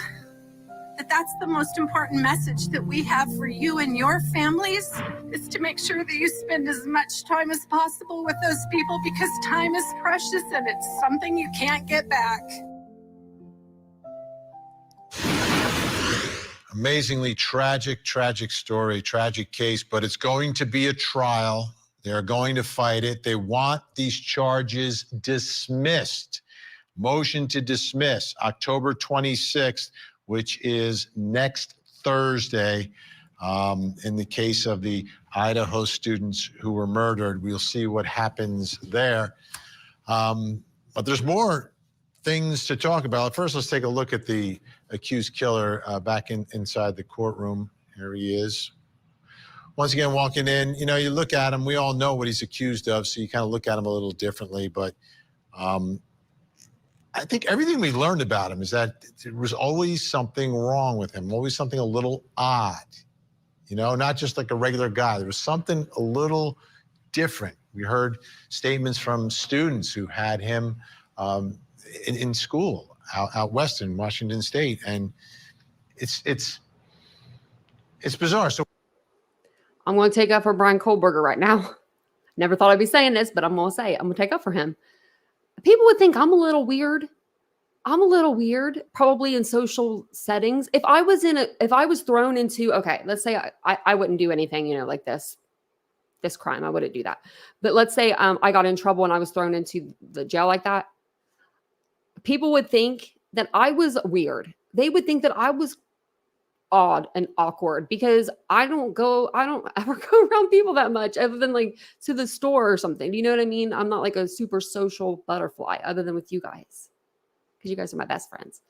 that that's the most important message that we have for you and your families, is to make sure that you spend as much time as possible with those people, because time is precious and it's something you can't get back. Amazingly tragic story, tragic case, but it's going to be a trial. They're going to fight it. They want these charges dismissed. Motion to dismiss October 26th, which is next Thursday, in the case of the Idaho students who were murdered. We'll see what happens there. But there's more things to talk about. First, let's take a look at the accused killer back inside the courtroom. Here he is. Once again, walking in, you look at him, we all know what he's accused of, so you kind of look at him a little differently. But I think everything we learned about him is that there was always something wrong with him, always something a little odd, not just like a regular guy. There was something a little different. We heard statements from students who had him in school out west in Washington State, and it's bizarre. So I'm going to take up for Bryan Kohberger right now. Never thought I'd be saying this, but I'm going to say it. I'm going to take up for him. People would think I'm a little weird. I'm a little weird, probably in social settings. If I was thrown into, okay, let's say I wouldn't do anything, like this crime. I wouldn't do that. But let's say I got in trouble and I was thrown into the jail like that. People would think that I was weird. They would think that I was odd and awkward because I don't ever go around people that much other than like to the store or something. Do you know what I mean? I'm not like a super social butterfly other than with you guys because you guys are my best friends.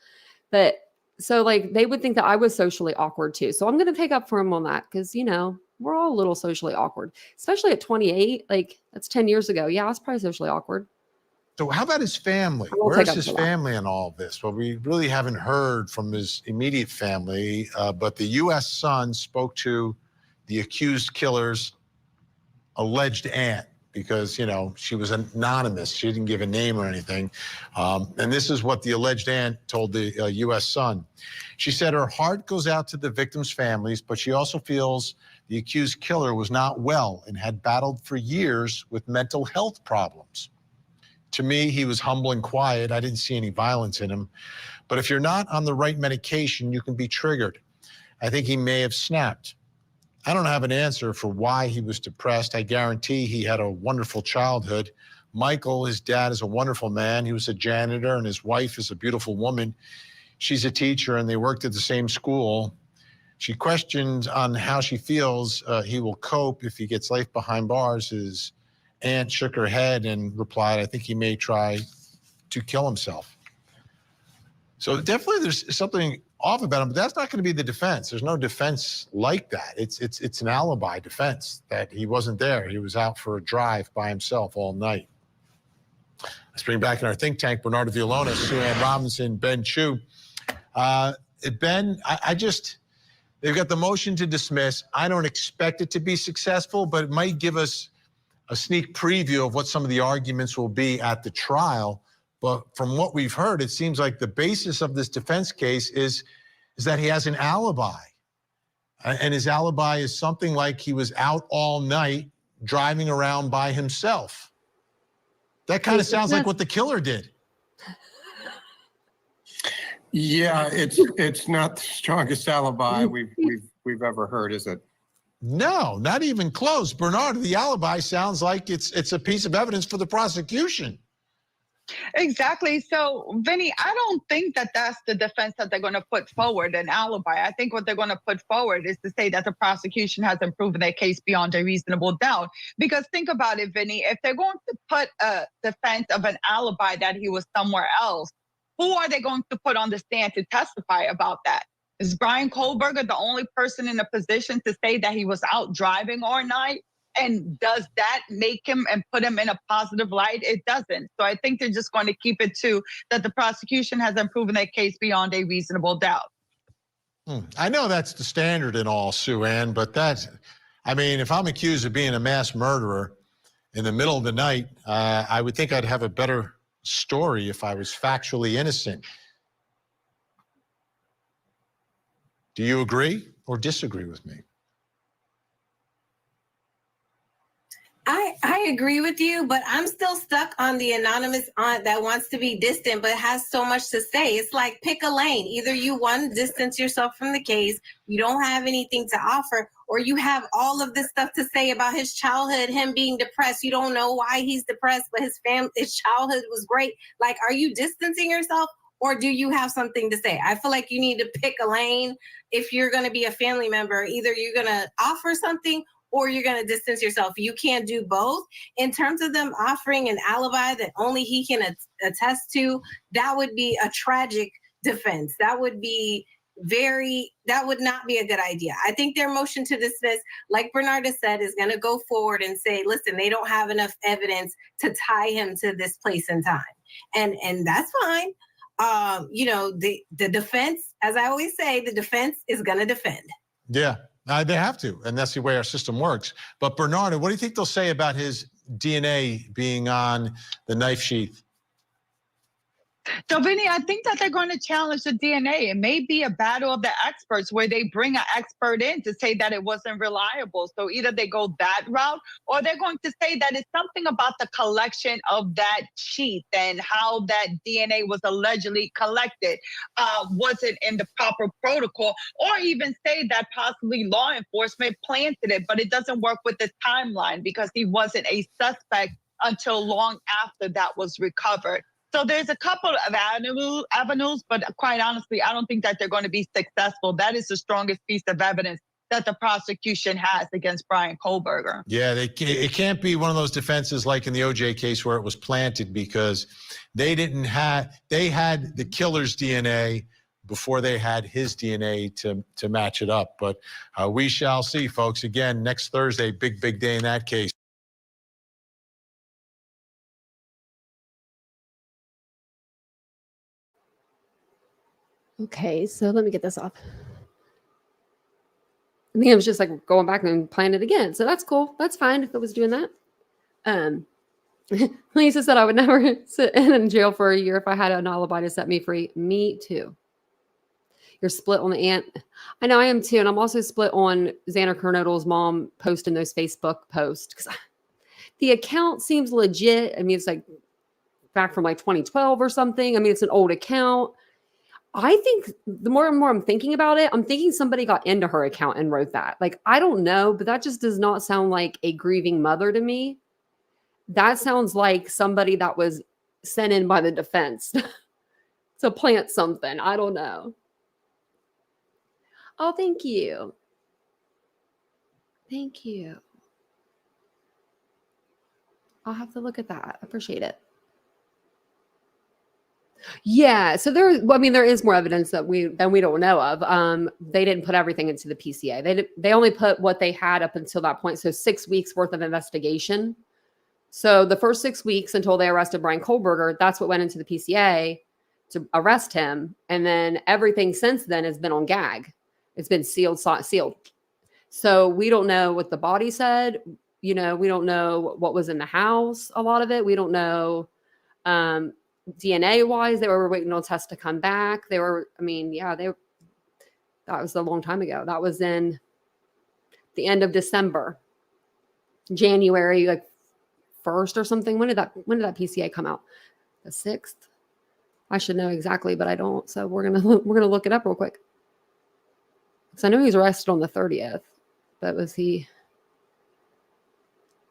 But so like they would think that I was socially awkward too. So I'm going to take up for them on that because, you know, we're all a little socially awkward, especially at 28. Like that's 10 years ago. Yeah, I was probably socially awkward. So how about his family? I will Where's take up his for that. family in all of this? Well, we really haven't heard from his immediate family, but the U.S. Sun spoke to the accused killer's alleged aunt because, you know, she was anonymous. She didn't give a name or anything. And this is what the alleged aunt told the U.S. Sun. She said her heart goes out to the victims' families, but she also feels the accused killer was not well and had battled for years with mental health problems. To me, he was humble and quiet. I didn't see any violence in him. But if you're not on the right medication, you can be triggered. I think he may have snapped. I don't have an answer for why he was depressed. I guarantee he had a wonderful childhood. Michael, his dad, is a wonderful man. He was a janitor, and his wife is a beautiful woman. She's a teacher, and they worked at the same school. She questioned on how she feels he will cope if he gets life behind bars. His aunt shook her head and replied, I think he may try to kill himself. So definitely there's something off about him, but that's not going to be the defense. There's no defense like that. It's an alibi defense that he wasn't there. He was out for a drive by himself all night. Let's bring back in our think tank, Bernardo Villalona, Sue Ann Robinson, Ben Chu. Ben, they've got the motion to dismiss. I don't expect it to be successful, but it might give us a sneak preview of what some of the arguments will be at the trial. But from what we've heard, it seems like the basis of this defense case is that he has an alibi. And his alibi is something like he was out all night driving around by himself. That kind of sounds like what the killer did. Yeah, it's not the strongest alibi we've ever heard, is it? No, not even close. Bernard, the alibi sounds like it's a piece of evidence for the prosecution. Exactly. So, Vinny, I don't think that that's the defense that they're going to put forward, an alibi. I think what they're going to put forward is to say that the prosecution hasn't proven their case beyond a reasonable doubt. Because think about it, Vinny, if they're going to put a defense of an alibi that he was somewhere else, who are they going to put on the stand to testify about that? Is Brian Kohlberger the only person in a position to say that he was out driving all night? And does that make him and put him in a positive light? It doesn't. So I think they're just going to keep it to that the prosecution hasn't proven their case beyond a reasonable doubt. I know that's the standard and all, Sue Ann, but if I'm accused of being a mass murderer in the middle of the night, I would think I'd have a better story if I was factually innocent. Do you agree or disagree with me? I agree with you, but I'm still stuck on the anonymous aunt that wants to be distant but has so much to say. It's like, pick a lane. Either you want to distance yourself from the case, you don't have anything to offer, or you have all of this stuff to say about his childhood, him being depressed. You don't know why he's depressed, but his childhood was great. Like, are you distancing yourself? Or do you have something to say? I feel like you need to pick a lane. If you're going to be a family member, either you're going to offer something or you're going to distance yourself. You can't do both. In terms of them offering an alibi that only he can attest to, that would be a tragic defense. That would not be a good idea. I think their motion to dismiss, like Bernardo said, is going to go forward and say, listen, they don't have enough evidence to tie him to this place and time. And that's fine. The defense, as I always say, the defense is going to defend. Yeah. They have to, and that's the way our system works. But Bernardo, what do you think they'll say about his DNA being on the knife sheath? So, Vinny, I think that they're going to challenge the DNA. It may be a battle of the experts where they bring an expert in to say that it wasn't reliable. So either they go that route or they're going to say that it's something about the collection of that sheath and how that DNA was allegedly collected wasn't in the proper protocol, or even say that possibly law enforcement planted it, but it doesn't work with the timeline because he wasn't a suspect until long after that was recovered. So there's a couple of avenues, but quite honestly, I don't think that they're going to be successful. That is the strongest piece of evidence that the prosecution has against Brian Kohlberger. Yeah, it can't be one of those defenses like in the OJ case where it was planted, because they had the killer's DNA before they had his DNA to match it up. But we shall see, folks. Again, next Thursday, big day in that case. Okay, so let me get this off. I think it was just like going back and playing it again. So that's cool. That's fine if it was doing that. Lisa said I would never sit in jail for a year if I had an alibi to set me free. Me too. You're split on the aunt. I know I am too. And I'm also split on Xander Kernodle's mom posting those Facebook posts. Because the account seems legit. I mean, it's like back from like 2012 or something. I mean, it's an old account. I think the more and more I'm thinking about it, I'm thinking somebody got into her account and wrote that. Like, I don't know, but that just does not sound like a grieving mother to me. That sounds like somebody that was sent in by the defense to plant something. I don't know. Oh, thank you. Thank you. I'll have to look at that. I appreciate it. Yeah, so there is more evidence that we don't know of. They didn't put everything into the PCA. They only put what they had up until that point. So 6 weeks worth of investigation. So the first 6 weeks until they arrested Brian Kohlberger, that's what went into the PCA to arrest him. And then everything since then has been on gag. It's been sealed. So we don't know what the body said. We don't know what was in the house. A lot of it, we don't know. DNA wise, they were waiting on tests to come back. That was a long time ago. That was in the end of December, January, like 1st or something. When did that PCA come out? The 6th. I should know exactly, but I don't. So we're gonna look it up real quick. Because I know he was arrested on the 30th, but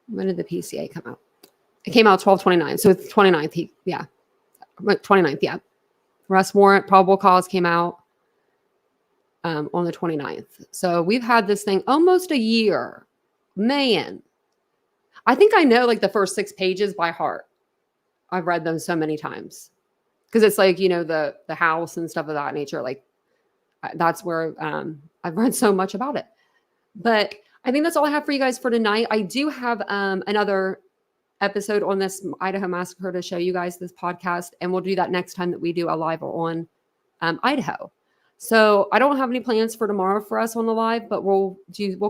when did the PCA come out? It came out 12/29, so it's 29th. 29th, yeah. Arrest warrant, probable cause came out on the 29th. So we've had this thing almost a year. Man, I think I know like the first 6 pages by heart. I've read them so many times because it's like, the house and stuff of that nature. Like that's where I've read so much about it. But I think that's all I have for you guys for tonight. I do have another episode on this Idaho Massacre to show you guys this podcast, and we'll do that next time that we do a live on Idaho. So I don't have any plans for tomorrow for us on the live, but we'll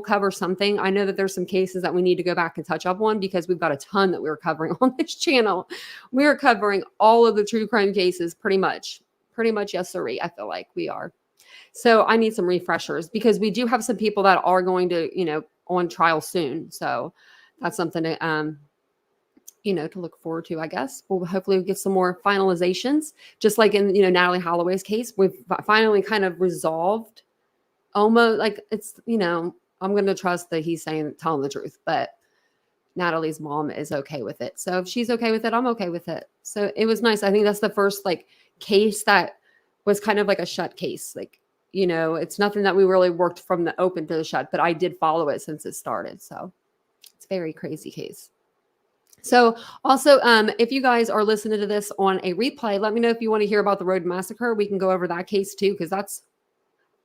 cover something. I know that there's some cases that we need to go back and touch up on because we've got a ton that we're covering on this channel. We are covering all of the true crime cases pretty much. Yes, sirree. I feel like we are. So I need some refreshers because we do have some people that are going to, on trial soon. So that's something to, to look forward to, I guess. We'll hopefully get some more finalizations, just like in, Natalie Holloway's case. We've finally kind of resolved almost like it's, I'm going to trust that he's telling the truth, but Natalie's mom is okay with it. So if she's okay with it, I'm okay with it. So it was nice. I think that's the first case that was kind of like a shut case. It's nothing that we really worked from the open to the shut, but I did follow it since it started. So it's a very crazy case. So also, if you guys are listening to this on a replay, let me know if you want to hear about the Road Massacre. We can go over that case too, because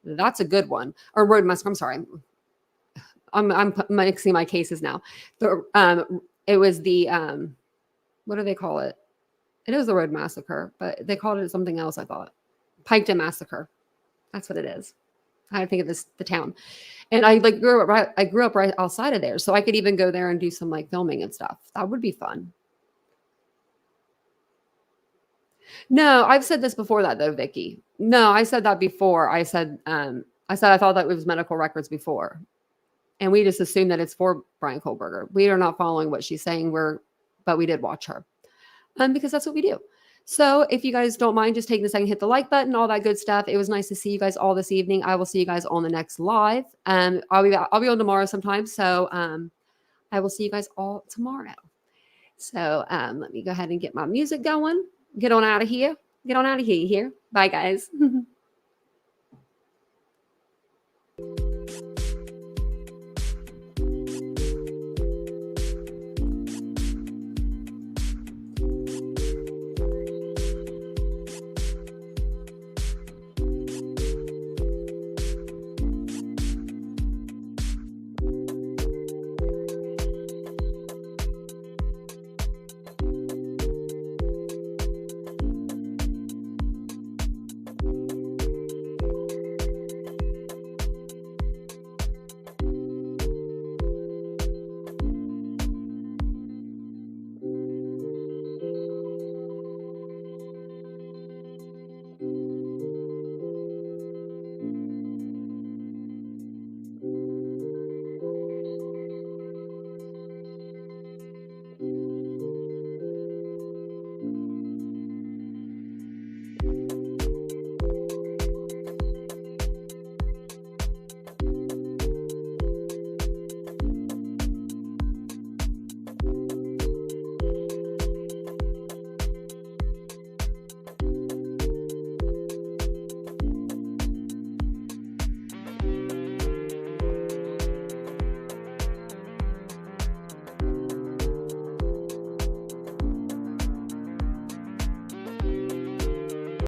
that's a good one. Or Road Massacre. I'm sorry, I'm mixing my cases now. It was the what do they call it? It was the Road Massacre, but they called it something else. I thought Piketon Massacre. That's what it is. I think of the town. And I grew up right outside of there. So I could even go there and do some filming and stuff. That would be fun. No, I've said this before that though, Vicky. No, I said that before. I said I thought that it was medical records before. And we just assume that it's for Brian Kohlberger. We are not following what she's saying, but we did watch her. Because that's what we do. So if you guys don't mind just taking a second, hit the like button, all that good stuff. It was nice to see you guys all this evening. I will see you guys on the next live. I'll be on tomorrow sometime. So I will see you guys all tomorrow. So let me go ahead and get my music going. get on out of here. Get on out of here. Bye, guys.